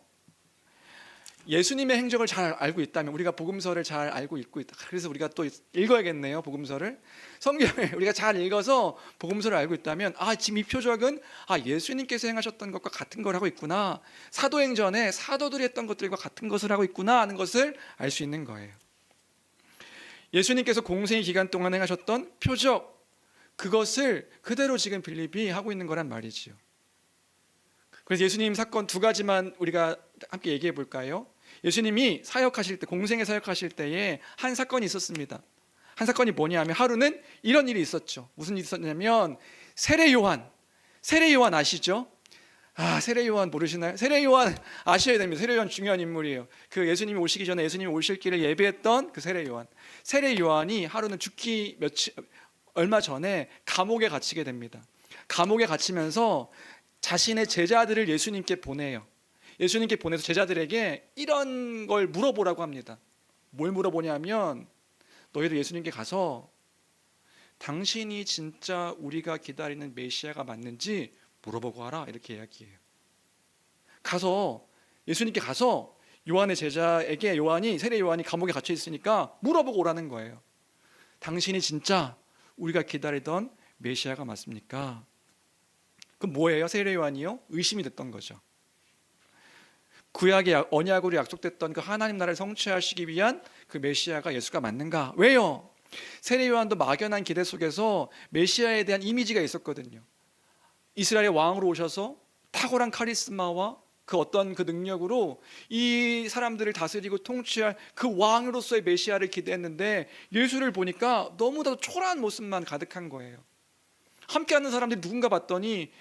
예수님의 행적을 잘 알고 있다면, 우리가 복음서를 잘 알고 있다. 그래서 우리가 또 읽어야겠네요. 복음서를, 성경을 우리가 잘 읽어서 복음서를 알고 있다면, 지금 이 표적은 예수님께서 행하셨던 것과 같은 걸 하고 있구나, 사도행전에 사도들이 했던 것들과 같은 것을 하고 있구나 하는 것을 알 수 있는 거예요. 예수님께서 공생의 기간 동안 행하셨던 표적, 그것을 그대로 지금 빌립이 하고 있는 거란 말이지요. 그래서 예수님 사건 두 가지만 우리가 함께 얘기해 볼까요? 예수님이 사역하실 때, 공생에 사역하실 때에 한 사건이 있었습니다. 한 사건이 뭐냐면, 하루는 이런 일이 있었죠. 무슨 일이 있었냐면, 세례 요한 아시죠? 세례 요한 모르시나요? 세례 요한 아셔야 됩니다. 세례 요한 중요한 인물이에요. 그 예수님이 오시기 전에 예수님이 오실 길을 예비했던 그 세례 요한이 하루는 죽기 얼마 전에 감옥에 갇히게 됩니다. 감옥에 갇히면서 자신의 제자들을 예수님께 보내요. 예수님께 보내서 제자들에게 이런 걸 물어보라고 합니다. 뭘 물어보냐면, 너희들 예수님께 가서 당신이 진짜 우리가 기다리는 메시아가 맞는지 물어보고 하라, 이렇게 이야기해요. 예수님께 가서 요한의 제자에게, 세례 요한이 감옥에 갇혀 있으니까 물어보고 오라는 거예요. 당신이 진짜 우리가 기다리던 메시아가 맞습니까? 그럼 뭐예요? 세례 요한이요? 의심이 됐던 거죠. 구약의 언약으로 약속됐던 그 하나님 나라를 성취하시기 위한 그 메시아가 예수가 맞는가? 왜요? 세례 요한도 막연한 기대 속에서 메시아에 대한 이미지가 있었거든요. 이스라엘의 왕으로 오셔서 탁월한 카리스마와 그 어떤 그 능력으로 이 사람들을 다스리고 통치할 그 왕으로서의 메시아를 기대했는데, 예수를 보니까 너무나도 초라한 모습만 가득한 거예요. 함께하는 사람들이 누군가 봤더니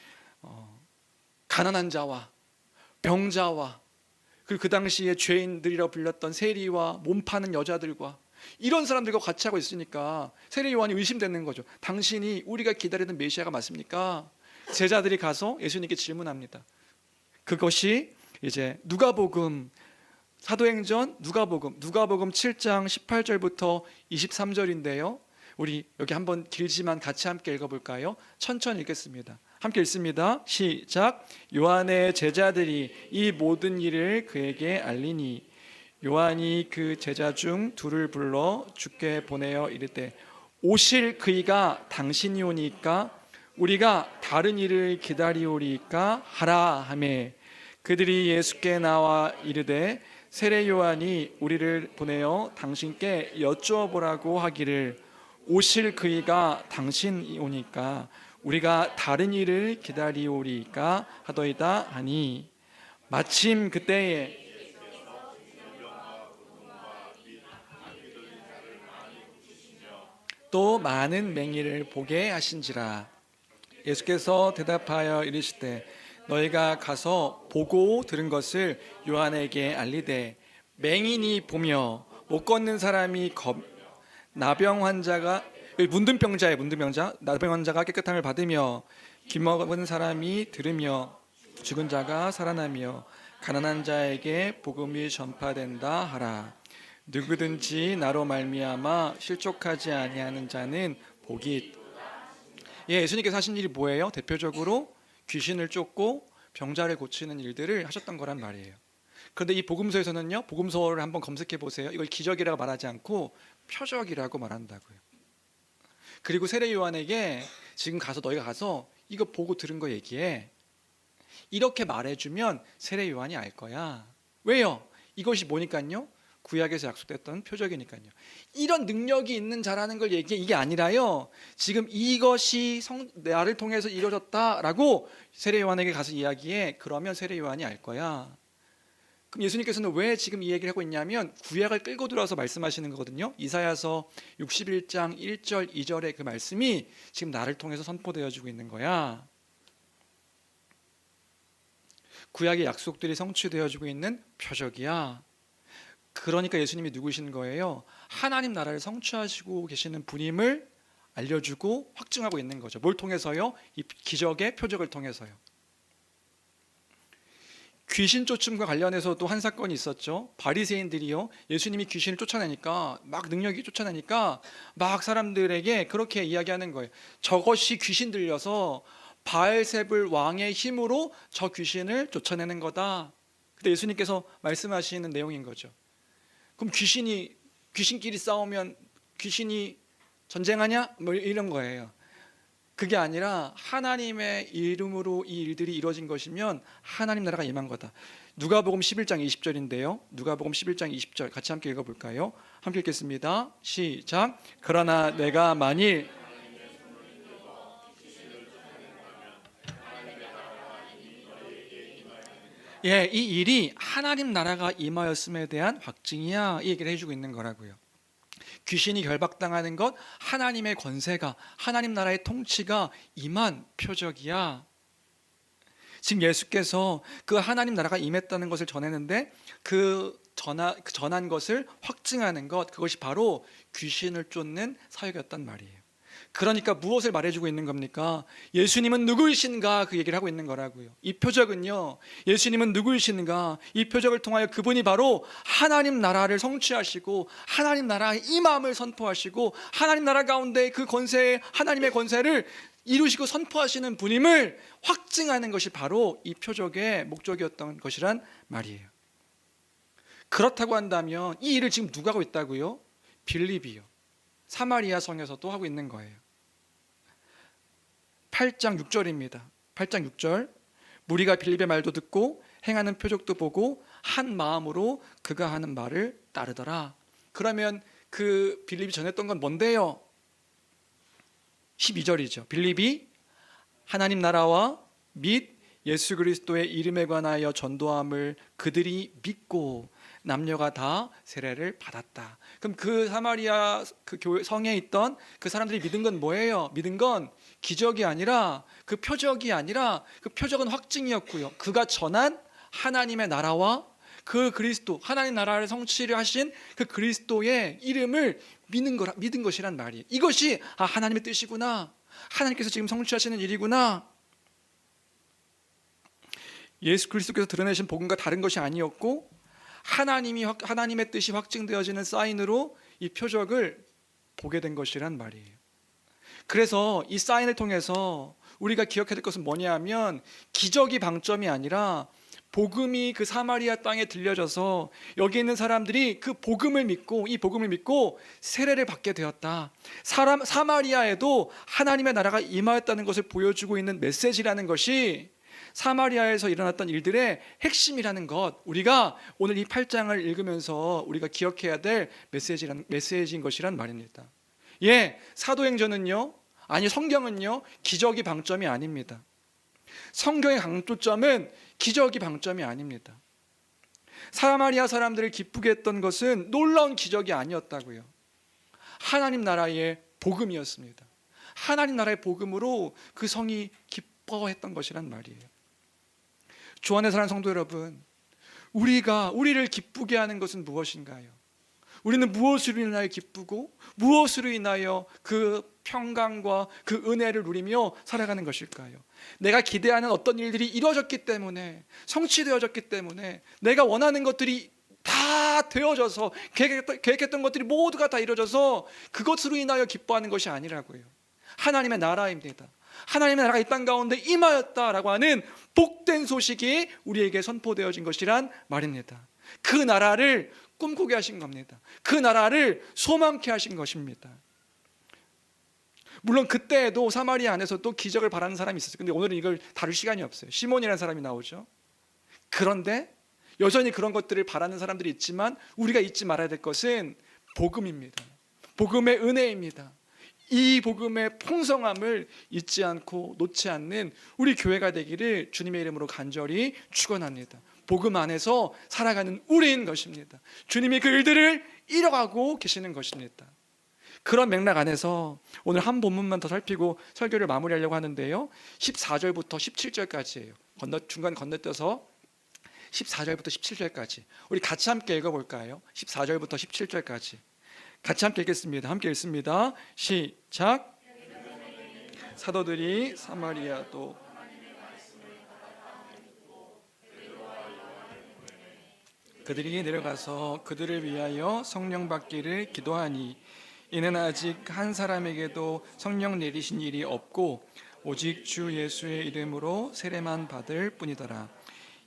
가난한 자와 병자와, 그리고 그 당시에 죄인들이라고 불렸던 세리와 몸 파는 여자들과 이런 사람들과 같이 하고 있으니까 세례 요한이 의심되는 거죠. 당신이 우리가 기다리는 메시아가 맞습니까? 제자들이 가서 예수님께 질문합니다. 그것이 이제 사도행전 누가복음 7장 18절부터 23절인데요. 우리 여기 한번 길지만 같이 함께 읽어볼까요? 천천히 읽겠습니다. 함께 읽습니다. 시작. 요한의 제자들이 이 모든 일을 그에게 알리니, 요한이 그 제자 중 둘을 불러 주께 보내어 이르되, 오실 그이가 당신이 오니까 우리가 다른 일을 기다리오리까 하라 하매, 그들이 예수께 나와 이르되, 세례 요한이 우리를 보내어 당신께 여쭈어보라고 하기를, 오실 그이가 당신이 오니까 우리가 다른 일을 기다리오리까 하더이다 하니, 마침 그때에 또 많은 맹인을 보게 하신지라. 예수께서 대답하여 이르시되, 너희가 가서 보고 들은 것을 요한에게 알리되, 맹인이 보며 못 걷는 사람이 나병 환자가, 문둥병자, 나병 환자가 깨끗함을 받으며, 기먹은 사람이 들으며, 죽은 자가 살아나며, 가난한 자에게 복음이 전파된다 하라. 누구든지 나로 말미암아 실족하지 아니하는 자는 복이 있다. 예수님께서 하신 일이 뭐예요? 대표적으로 귀신을 쫓고 병자를 고치는 일들을 하셨던 거란 말이에요. 그런데 이 복음서에서는요, 복음서를 한번 검색해 보세요. 이걸 기적이라고 말하지 않고 표적이라고 말한다고요. 그리고 세례 요한에게 지금 너희가 가서 이거 보고 들은 거 얘기해, 이렇게 말해주면 세례 요한이 알 거야. 왜요? 이것이 뭐니까요? 구약에서 약속됐던 표적이니까요. 이런 능력이 있는 자라는 걸 얘기해, 이게 아니라요, 지금 이것이 나를 통해서 이루어졌다라고 세례 요한에게 가서 이야기해. 그러면 세례 요한이 알 거야. 그럼 예수님께서는 왜 지금 이 얘기를 하고 있냐면, 구약을 끌고 들어와서 말씀하시는 거거든요. 이사야서 61장 1절 2절의 그 말씀이 지금 나를 통해서 선포되어지고 있는 거야. 구약의 약속들이 성취되어지고 있는 표적이야. 그러니까 예수님이 누구신 거예요? 하나님 나라를 성취하시고 계시는 분임을 알려주고 확증하고 있는 거죠. 뭘 통해서요? 이 기적의 표적을 통해서요. 귀신 쫓음과 관련해서도 한 사건이 있었죠. 바리새인들이요, 예수님이 귀신을 쫓아내니까 막 능력이 쫓아내니까 막 사람들에게 그렇게 이야기하는 거예요. 저것이 귀신 들려서 바알세불 왕의 힘으로 저 귀신을 쫓아내는 거다. 그때 예수님께서 말씀하시는 내용인 거죠. 그럼 귀신끼리 싸우면 귀신이 전쟁하냐? 뭐 이런 거예요. 그게 아니라 하나님의 이름으로 이 일들이 이루어진 것이면 하나님 나라가 임한 거다. 누가복음 11장 20절인데요. 누가복음 11장 20절 같이 함께 읽어볼까요? 함께 읽겠습니다. 시작. 그러나 내가 만일 이 일이 하나님 나라가 임하였음에 대한 확증이야, 이 얘기를 해주고 있는 거라고요. 귀신이 결박당하는 것, 하나님의 권세가, 하나님 나라의 통치가 임한 표적이야. 지금 예수께서 그 하나님 나라가 임했다는 것을 전했는데 그 전한 것을 확증하는 것, 그것이 바로 귀신을 쫓는 사역이었단 말이에요. 그러니까 무엇을 말해주고 있는 겁니까? 예수님은 누구이신가, 그 얘기를 하고 있는 거라고요. 이 표적은요, 예수님은 누구이신가, 이 표적을 통하여 그분이 바로 하나님 나라를 성취하시고 하나님 나라의 임함을 선포하시고 하나님 나라 가운데 그 권세, 하나님의 권세를 이루시고 선포하시는 분임을 확증하는 것이 바로 이 표적의 목적이었던 것이란 말이에요. 그렇다고 한다면 이 일을 지금 누가 하고 있다고요? 빌립이요, 사마리아 성에서도 하고 있는 거예요. 8장 6절입니다. 8장 6절. 무리가 빌립의 말도 듣고 행하는 표적도 보고 한 마음으로 그가 하는 말을 따르더라. 그러면 그 빌립이 전했던 건 뭔데요? 12절이죠. 빌립이 하나님 나라와 및 예수 그리스도의 이름에 관하여 전도함을 그들이 믿고 남녀가 다 세례를 받았다. 그럼 그 사마리아 그 교회 성에 있던 그 사람들이 믿은 건 뭐예요? 믿은 건 기적이 아니라, 그 표적이 아니라, 그 표적은 확증이었고요. 그가 전한 하나님의 나라와 그 그리스도, 하나님 나라를 성취를 하신 그 그리스도의 이름을 믿은 것이란 말이에요. 이것이 하나님의 뜻이구나, 하나님께서 지금 성취하시는 일이구나. 예수 그리스도께서 드러내신 복음과 다른 것이 아니었고 하나님의 뜻이 확증되어지는 사인으로 이 표적을 보게 된 것이란 말이에요. 그래서 이 사인을 통해서 우리가 기억해야 될 것은 뭐냐면, 기적이 방점이 아니라 복음이 그 사마리아 땅에 들려져서 여기 있는 사람들이 그 복음을 믿고, 이 복음을 믿고 세례를 받게 되었다. 사마리아에도 하나님의 나라가 임하였다는 것을 보여주고 있는 메시지라는 것이 사마리아에서 일어났던 일들의 핵심이라는 것, 우리가 오늘 이 8장을 읽으면서 우리가 기억해야 될 메시지인 것이란 말입니다. 사도행전은요, 아니 성경은요, 기적이 방점이 아닙니다. 성경의 강조점은 기적이 방점이 아닙니다. 사마리아 사람들을 기쁘게 했던 것은 놀라운 기적이 아니었다고요. 하나님 나라의 복음이었습니다. 하나님 나라의 복음으로 그 성이 기뻐했던 것이란 말이에요. 주 안에 사랑하는 성도 여러분, 우리를 기쁘게 하는 것은 무엇인가요? 우리는 무엇으로 인하여 기쁘고 무엇으로 인하여 그 평강과 그 은혜를 누리며 살아가는 것일까요? 내가 기대하는 어떤 일들이 이루어졌기 때문에, 성취되어졌기 때문에, 내가 원하는 것들이 다 되어져서, 계획했던 것들이 모두가 다 이루어져서 그것으로 인하여 기뻐하는 것이 아니라고요. 하나님의 나라입니다. 하나님의 나라가 이 땅 가운데 임하였다라고 하는 복된 소식이 우리에게 선포되어진 것이란 말입니다. 그 나라를 꿈꾸게 하신 겁니다. 그 나라를 소망케 하신 것입니다. 물론 그때에도 사마리아 안에서도 기적을 바라는 사람이 있었어요. 근데 오늘은 이걸 다룰 시간이 없어요. 시몬이라는 사람이 나오죠. 그런데 여전히 그런 것들을 바라는 사람들이 있지만 우리가 잊지 말아야 될 것은 복음입니다. 복음의 은혜입니다. 이 복음의 풍성함을 잊지 않고 놓지 않는 우리 교회가 되기를 주님의 이름으로 간절히 축원합니다. 복음 안에서 살아가는 우리인 것입니다. 주님이 그 일들을 이뤄가고 계시는 것입니다. 그런 맥락 안에서 오늘 한 본문만 더 살피고 설교를 마무리하려고 하는데요, 14절부터 17절까지예요. 중간 건너뛰어서 14절부터 17절까지 우리 같이 함께 읽어볼까요? 14절부터 17절까지 같이 함께 읽겠습니다. 함께 읽습니다. 시작. 사도들이 사마리아도 그들이 내려가서 그들을 위하여 성령 받기를 기도하니 이는 아직 한 사람에게도 성령 내리신 일이 없고 오직 주 예수의 이름으로 세례만 받을 뿐이더라.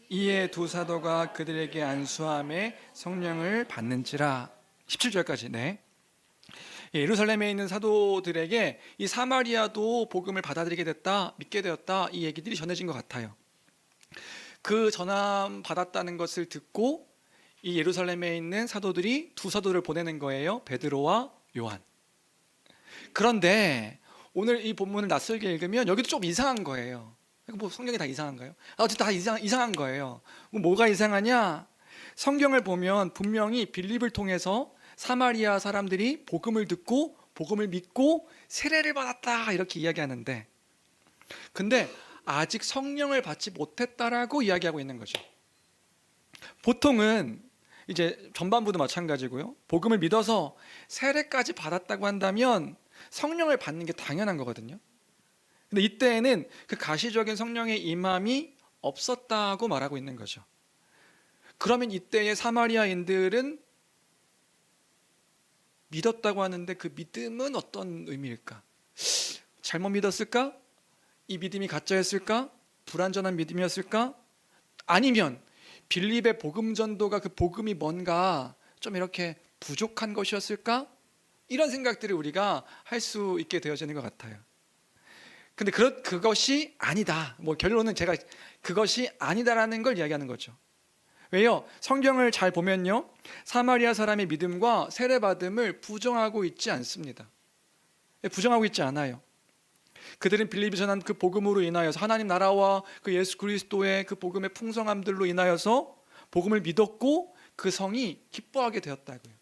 이에 두 사도가 그들에게 안수함에 성령을 받는지라. 17절까지. 네. 예루살렘에 있는 사도들에게 이 사마리아도 복음을 받아들이게 됐다, 믿게 되었다, 이 얘기들이 전해진 것 같아요. 그 전함 받았다는 것을 듣고 이 예루살렘에 있는 사도들이 두 사도를 보내는 거예요. 베드로와 요한. 그런데 오늘 이 본문을 낯설게 읽으면 여기도 좀 이상한 거예요. 뭐 성경이 다 이상한가요? 어쨌든 다 이상한 거예요. 뭐가 이상하냐? 성경을 보면 분명히 빌립을 통해서 사마리아 사람들이 복음을 듣고 복음을 믿고 세례를 받았다 이렇게 이야기하는데, 근데 아직 성령을 받지 못했다라고 이야기하고 있는 거죠. 보통은 이제 전반부도 마찬가지고요. 복음을 믿어서 세례까지 받았다고 한다면 성령을 받는 게 당연한 거거든요. 근데 이때에는 그 가시적인 성령의 임함이 없었다고 말하고 있는 거죠. 그러면 이때의 사마리아인들은 믿었다고 하는데 그 믿음은 어떤 의미일까? 잘못 믿었을까? 이 믿음이 가짜였을까? 불완전한 믿음이었을까? 아니면 빌립의 복음 전도가 그 복음이 뭔가 좀 이렇게 부족한 것이었을까? 이런 생각들을 우리가 할 수 있게 되어지는 것 같아요. 근데 그것이 아니다. 뭐 결론은 제가 그것이 아니다라는 걸 이야기하는 거죠. 왜요? 성경을 잘 보면요, 사마리아 사람의 믿음과 세례받음을 부정하고 있지 않습니다. 부정하고 있지 않아요. 그들은 빌립이 전한 그 복음으로 인하여서 하나님 나라와 그 예수 그리스도의 그 복음의 풍성함들로 인하여서 복음을 믿었고 그 성이 기뻐하게 되었다고요.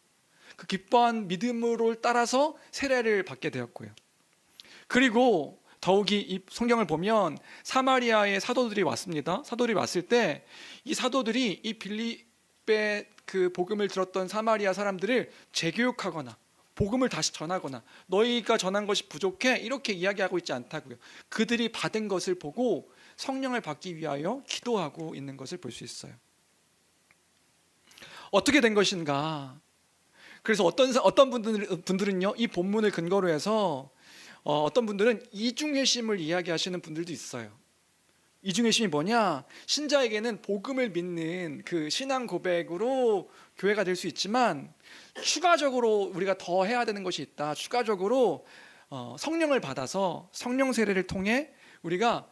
그 기뻐한 믿음으로 따라서 세례를 받게 되었고요. 그리고 더욱이 이 성경을 보면 사마리아의 사도들이 왔습니다. 사도들이 왔을 때 이 사도들이 이 빌립의 그 복음을 들었던 사마리아 사람들을 재교육하거나 복음을 다시 전하거나 너희가 전한 것이 부족해 이렇게 이야기하고 있지 않다고요. 그들이 받은 것을 보고 성령을 받기 위하여 기도하고 있는 것을 볼 수 있어요. 어떻게 된 것인가? 그래서 어떤 분들은요, 이 본문을 근거로 해서 어떤 분들은 이중회심을 이야기하시는 분들도 있어요. 이중회심이 뭐냐? 신자에게는 복음을 믿는 그 신앙 고백으로 교회가 될 수 있지만 추가적으로 우리가 더 해야 되는 것이 있다. 추가적으로 성령을 받아서 성령 세례를 통해 우리가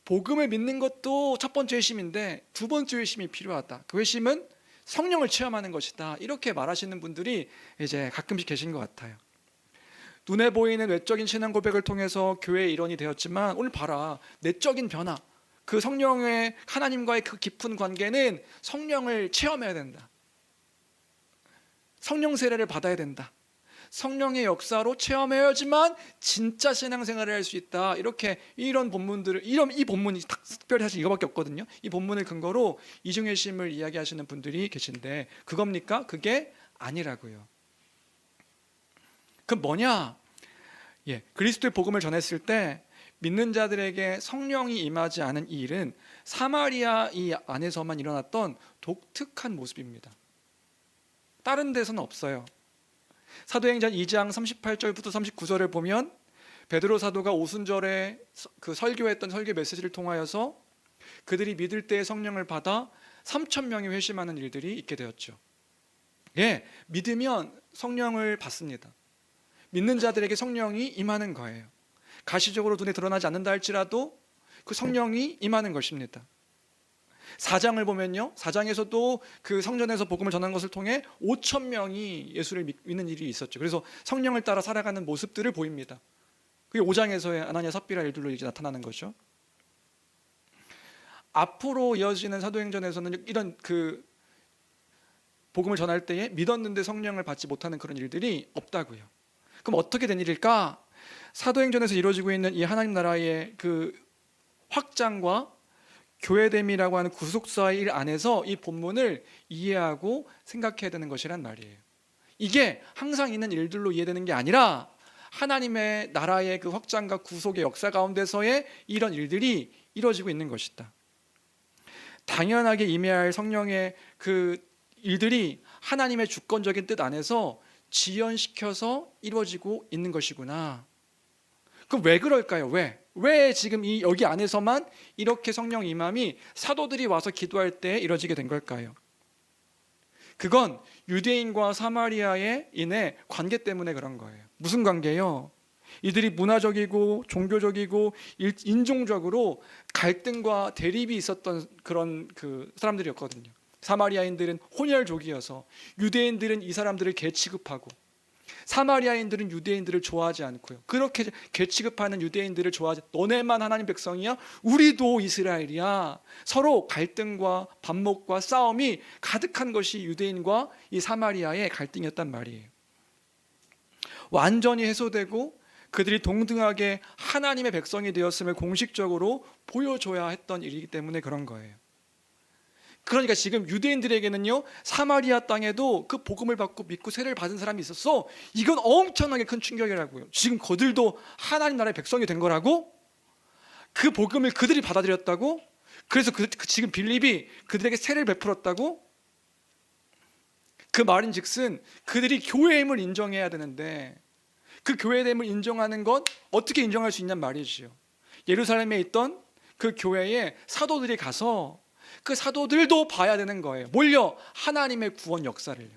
복음을 믿는 것도 첫 번째 회심인데 두 번째 회심이 필요하다. 그 회심은 성령을 체험하는 것이다. 이렇게 말하시는 분들이 이제 가끔씩 계신 것 같아요. 눈에 보이는 외적인 신앙 고백을 통해서 교회의 일원이 되었지만 오늘 봐라, 내적인 변화, 그 성령의 하나님과의 그 깊은 관계는 성령을 체험해야 된다. 성령 세례를 받아야 된다. 성령의 역사로 체험해야지만 진짜 신앙생활을 할 수 있다. 이렇게 이런 본문들을 이 본문이 특별히 사실 이거밖에 없거든요. 이 본문을 근거로 이중회심을 이야기하시는 분들이 계신데 그겁니까? 그게 아니라고요. 그 뭐냐? 그리스도의 복음을 전했을 때 믿는 자들에게 성령이 임하지 않은 이 일은 사마리아 이 안에서만 일어났던 독특한 모습입니다. 다른 데서는 없어요. 사도행전 2장 38절부터 39절을 보면 베드로 사도가 오순절에 그 설교했던 설교 메시지를 통하여서 그들이 믿을 때의 성령을 받아 3,000명이 회심하는 일들이 있게 되었죠. 믿으면 성령을 받습니다. 믿는 자들에게 성령이 임하는 거예요. 가시적으로 눈에 드러나지 않는다 할지라도 그 성령이 임하는 것입니다. 4장을 보면요, 4장에서도 그 성전에서 복음을 전한 것을 통해 5,000명이 예수를 믿는 일이 있었죠. 그래서 성령을 따라 살아가는 모습들을 보입니다. 그게 5장에서의 아나니아 삽비라 일들로 이제 나타나는 거죠. 앞으로 이어지는 사도행전에서는 이런 그 복음을 전할 때에 믿었는데 성령을 받지 못하는 그런 일들이 없다고요. 그럼 어떻게 된 일일까? 사도행전에서 이루어지고 있는 이 하나님 나라의 그 확장과 교회됨이라고 하는 구속사의 일 안에서 이 본문을 이해하고 생각해야 되는 것이란 말이에요. 이게 항상 있는 일들로 이해되는 게 아니라 하나님의 나라의 그 확장과 구속의 역사 가운데서의 이런 일들이 이루어지고 있는 것이다. 당연하게 임해야 할 성령의 그 일들이 하나님의 주권적인 뜻 안에서 지연시켜서 이루어지고 있는 것이구나. 그럼 왜 그럴까요? 왜 지금 여기 안에서만 이렇게 성령 임함이 사도들이 와서 기도할 때 이루어지게 된 걸까요? 그건 유대인과 사마리아의 인의 관계 때문에 그런 거예요. 무슨 관계요? 이들이 문화적이고 종교적이고 인종적으로 갈등과 대립이 있었던 그런 그 사람들이었거든요. 사마리아인들은 혼혈족이어서 유대인들은 이 사람들을 개 취급하고, 사마리아인들은 유대인들을 좋아하지 않고요. 그렇게 개 취급하는 유대인들을 좋아하지, 너네만 하나님 백성이야? 우리도 이스라엘이야. 서로 갈등과 반목과 싸움이 가득한 것이 유대인과 이 사마리아의 갈등이었단 말이에요. 완전히 해소되고 그들이 동등하게 하나님의 백성이 되었음을 공식적으로 보여줘야 했던 일이기 때문에 그런 거예요. 그러니까 지금 유대인들에게는요, 사마리아 땅에도 그 복음을 받고 믿고 세례를 받은 사람이 있었어. 이건 엄청나게 큰 충격이라고요. 지금 그들도 하나님 나라의 백성이 된 거라고? 그 복음을 그들이 받아들였다고? 그래서 지금 빌립이 그들에게 세례를 베풀었다고? 그 말인즉슨 그들이 교회임을 인정해야 되는데, 그 교회됨을 인정하는 건 어떻게 인정할 수 있냔 말이지요. 예루살렘에 있던 그 교회에 사도들이 가서 그 사도들도 봐야 되는 거예요. 뭘요? 하나님의 구원 역사를요.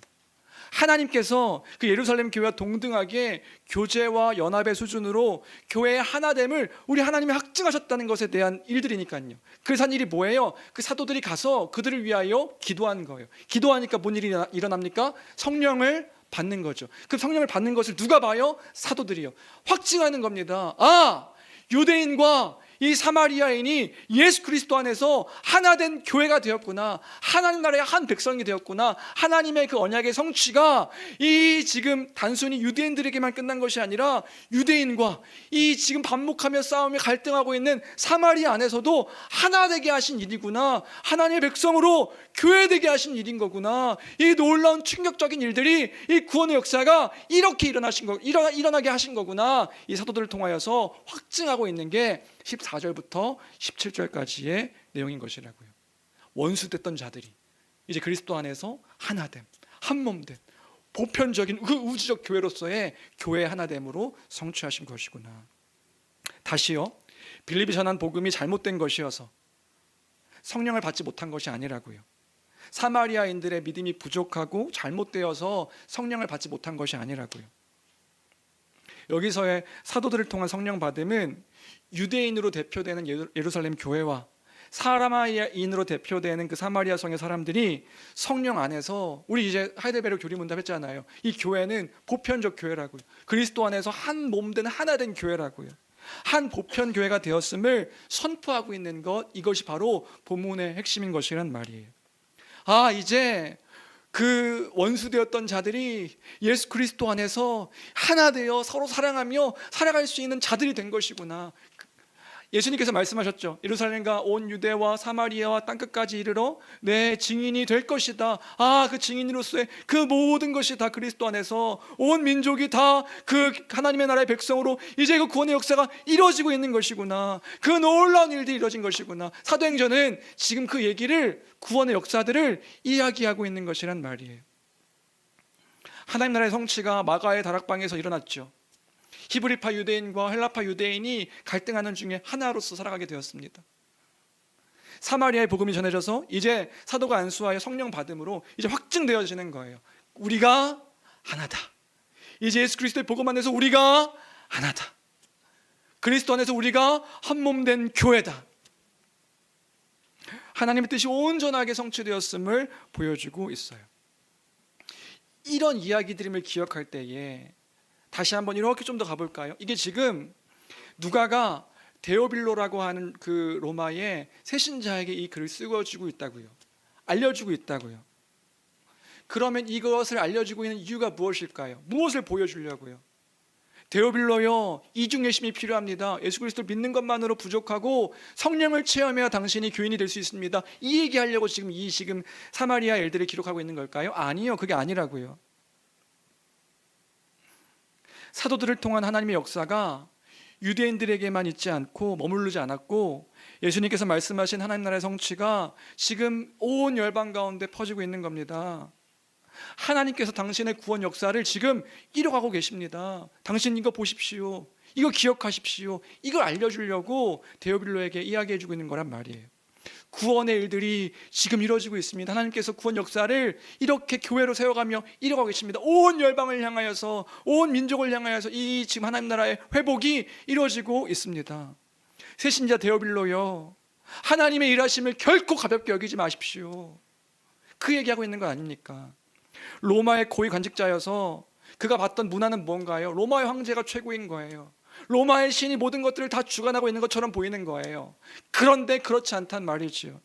하나님께서 그 예루살렘 교회와 동등하게 교제와 연합의 수준으로 교회의 하나됨을 우리 하나님이 확증하셨다는 것에 대한 일들이니까요. 그래서 한 일이 뭐예요? 그 사도들이 가서 그들을 위하여 기도한 거예요. 기도하니까 뭔 일이 일어납니까? 성령을 받는 거죠. 그 성령을 받는 것을 누가 봐요? 사도들이요. 확증하는 겁니다. 아, 유대인과 이 사마리아인이 예수 그리스도 안에서 하나 된 교회가 되었구나. 하나님 나라의 한 백성이 되었구나. 하나님의 그 언약의 성취가 이 지금 단순히 유대인들에게만 끝난 것이 아니라 유대인과 이 지금 반목하며 싸우며 갈등하고 있는 사마리아 안에서도 하나 되게 하신 일이구나. 하나님의 백성으로 교회되게 하신 일인 거구나. 이 놀라운 충격적인 일들이 이 구원의 역사가 이렇게 일어나게 하신 거구나. 이 사도들을 통하여서 확증하고 있는 게 14절부터 17절까지의 내용인 것이라고요. 원수됐던 자들이 이제 그리스도 안에서 하나됨, 한몸된 보편적인 그 우주적 교회로서의 교회 하나됨으로 성취하신 것이구나. 다시요, 빌립이 전한 복음이 잘못된 것이어서 성령을 받지 못한 것이 아니라고요. 사마리아인들의 믿음이 부족하고 잘못되어서 성령을 받지 못한 것이 아니라고요. 여기서의 사도들을 통한 성령 받음은 유대인으로 대표되는 예루살렘 교회와 사마리아인으로 대표되는 그 사마리아 성의 사람들이 성령 안에서, 우리 이제 하이델베르 교리문답 했잖아요. 이 교회는 보편적 교회라고요. 그리스도 안에서 한 몸된 하나 된 교회라고요. 한 보편 교회가 되었음을 선포하고 있는 것, 이것이 바로 본문의 핵심인 것이란 말이에요. 아, 이제 그 원수되었던 자들이 예수 그리스도 안에서 하나 되어 서로 사랑하며 살아갈 수 있는 자들이 된 것이구나. 예수님께서 말씀하셨죠. 예루살렘과 온 유대와 사마리아와 땅끝까지 이르러 내 증인이 될 것이다. 아, 그 증인으로서의 그 모든 것이 다 그리스도 안에서 온 민족이 다 그 하나님의 나라의 백성으로 이제 그 구원의 역사가 이루어지고 있는 것이구나. 그 놀라운 일들이 이루어진 것이구나. 사도행전은 지금 그 얘기를, 구원의 역사들을 이야기하고 있는 것이란 말이에요. 하나님 나라의 성취가 마가의 다락방에서 일어났죠. 히브리파 유대인과 헬라파 유대인이 갈등하는 중에 하나로서 살아가게 되었습니다. 사마리아의 복음이 전해져서 이제 사도가 안수하여 성령 받음으로 이제 확증되어지는 거예요. 우리가 하나다. 이제 예수 그리스도의 복음 안에서 우리가 하나다. 그리스도 안에서 우리가 한 몸 된 교회다. 하나님의 뜻이 온전하게 성취되었음을 보여주고 있어요. 이런 이야기들임을 기억할 때에 다시 한번 이렇게 좀 더 가볼까요? 이게 지금 누가가 데오빌로라고 하는 그 로마의 새신자에게 이 글을 쓰고주고 있다고요. 알려주고 있다고요. 그러면 이것을 알려주고 있는 이유가 무엇일까요? 무엇을 보여주려고요? 데오빌로요, 이중예심이 필요합니다. 예수 그리스도를 믿는 것만으로 부족하고 성령을 체험해야 당신이 교인이 될 수 있습니다. 이 얘기하려고 지금 사마리아 일들을 기록하고 있는 걸까요? 아니요, 그게 아니라고요. 사도들을 통한 하나님의 역사가 유대인들에게만 있지 않고 머무르지 않았고 예수님께서 말씀하신 하나님 나라의 성취가 지금 온 열방 가운데 퍼지고 있는 겁니다. 하나님께서 당신의 구원 역사를 지금 이뤄가고 계십니다. 당신 이거 보십시오. 이거 기억하십시오. 이걸 알려주려고 데오빌로에게 이야기해주고 있는 거란 말이에요. 구원의 일들이 지금 이루어지고 있습니다. 하나님께서 구원 역사를 이렇게 교회로 세워가며 이뤄가고 계십니다. 온 열방을 향하여서, 온 민족을 향하여서 이 지금 하나님 나라의 회복이 이루어지고 있습니다. 새신자 데오빌로요, 하나님의 일하심을 결코 가볍게 여기지 마십시오. 그 얘기하고 있는 거 아닙니까? 로마의 고위 관직자여서 그가 봤던 문화는 뭔가요? 로마의 황제가 최고인 거예요. 로마의 신이 모든 것들을 다 주관하고 있는 것처럼 보이는 거예요. 그런데 그렇지 않단 말이지요.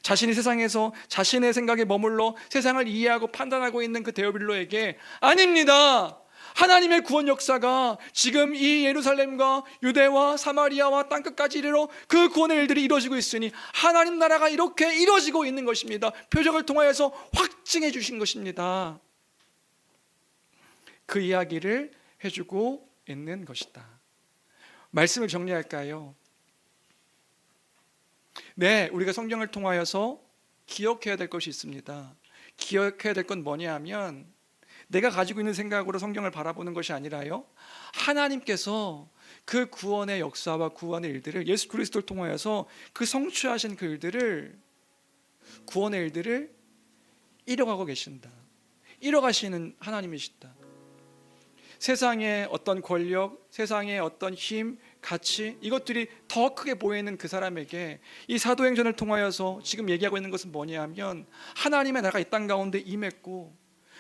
자신이 세상에서 자신의 생각에 머물러 세상을 이해하고 판단하고 있는 그 데오빌로에게 아닙니다. 하나님의 구원 역사가 지금 이 예루살렘과 유대와 사마리아와 땅끝까지 이르러 그 구원의 일들이 이루어지고 있으니 하나님 나라가 이렇게 이루어지고 있는 것입니다. 표적을 통하여서 확증해 주신 것입니다. 그 이야기를 해주고 있는 것이다. 말씀을 정리할까요? 네, 우리가 성경을 통하여서 기억해야 될 것이 있습니다. 기억해야 될 건 뭐냐 하면 내가 가지고 있는 생각으로 성경을 바라보는 것이 아니라요, 하나님께서 그 구원의 역사와 구원의 일들을 예수 그리스도를 통하여서 그 성취하신 그 일들을, 구원의 일들을 이뤄가고 계신다. 이뤄가시는 하나님이시다. 세상의 어떤 권력, 세상의 어떤 힘, 가치, 이것들이 더 크게 보이는 그 사람에게 이 사도행전을 통하여서 지금 얘기하고 있는 것은 뭐냐 하면 하나님의 나라가 이 땅 가운데 임했고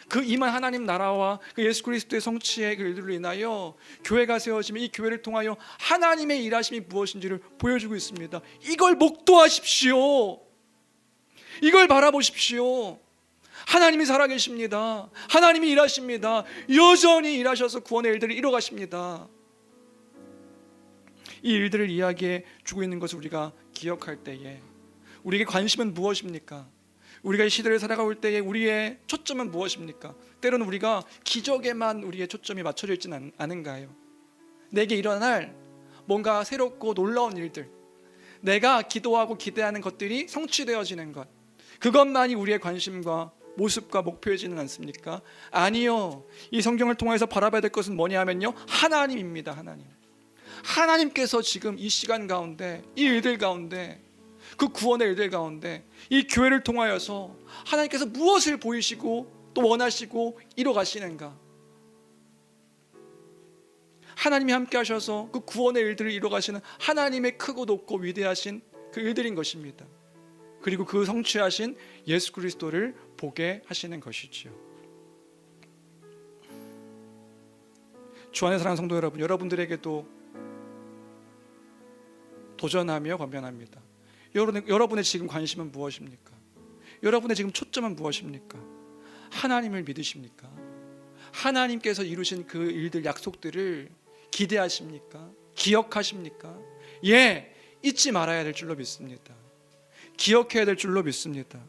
그 임한 하나님 나라와 그 예수 그리스도의 성취의 그 일들로 인하여 교회가 세워지면 이 교회를 통하여 하나님의 일하심이 무엇인지를 보여주고 있습니다. 이걸 목도하십시오. 이걸 바라보십시오. 하나님이 살아계십니다. 하나님이 일하십니다. 여전히 일하셔서 구원의 일들을 이뤄가십니다. 이 일들을 이야기해 주고 있는 것을 우리가 기억할 때에 우리에게 관심은 무엇입니까? 우리가 이 시대를 살아갈 때에 우리의 초점은 무엇입니까? 때로는 우리가 기적에만 우리의 초점이 맞춰져 있지는 않은가요? 내게 일어날 뭔가 새롭고 놀라운 일들, 내가 기도하고 기대하는 것들이 성취되어지는 것, 그것만이 우리의 관심과 모습과 목표이지는 않습니까? 아니요. 이 성경을 통해서 바라봐야 될 것은 뭐냐 하면요, 하나님입니다. 하나님. 하나님께서 지금 이 시간 가운데, 이 일들 가운데, 그 구원의 일들 가운데 이 교회를 통하여서 하나님께서 무엇을 보이시고 또 원하시고 이뤄가시는가? 하나님이 함께 하셔서 그 구원의 일들을 이뤄가시는 하나님의 크고 높고 위대하신 그 일들인 것입니다. 그리고 그 성취하신 예수 그리스도를 보게 하시는 것이지요. 주 안에 사랑하는 성도 여러분, 여러분들에게도 도전하며 권면합니다. 여러분의 지금 관심은 무엇입니까? 여러분의 지금 초점은 무엇입니까? 하나님을 믿으십니까? 하나님께서 이루신 그 일들, 약속들을 기대하십니까? 기억하십니까? 예, 잊지 말아야 될 줄로 믿습니다. 기억해야 될 줄로 믿습니다.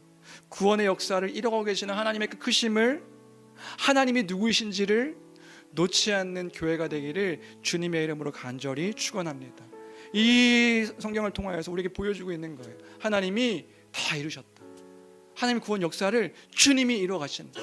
구원의 역사를 이뤄가고 계시는 하나님의 그 크심을, 하나님이 누구이신지를 놓지 않는 교회가 되기를 주님의 이름으로 간절히 축원합니다. 이 성경을 통하여서 우리에게 보여주고 있는 거예요. 하나님이 다 이루셨다. 하나님 구원 역사를 주님이 이루어 가신다.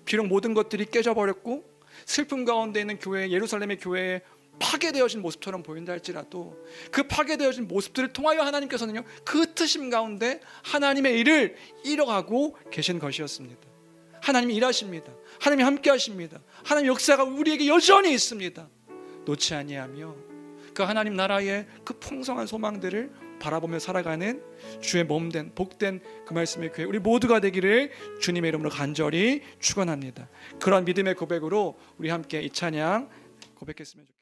비록 모든 것들이 깨져버렸고 슬픔 가운데 있는 교회, 예루살렘의 교회에 파괴되어진 모습처럼 보인다 할지라도 그 파괴되어진 모습들을 통하여 하나님께서는요, 그 흩으심 가운데 하나님의 일을 이뤄가고 계신 것이었습니다. 하나님이 일하십니다. 하나님이 함께 하십니다. 하나님의 역사가 우리에게 여전히 있습니다. 놓지 아니하며 그 하나님 나라의 그 풍성한 소망들을 바라보며 살아가는 주의 몸된 복된 그 말씀의 교회 우리 모두가 되기를 주님의 이름으로 간절히 축원합니다. 그런 믿음의 고백으로 우리 함께 이 찬양 고백했으면 좋겠습니다.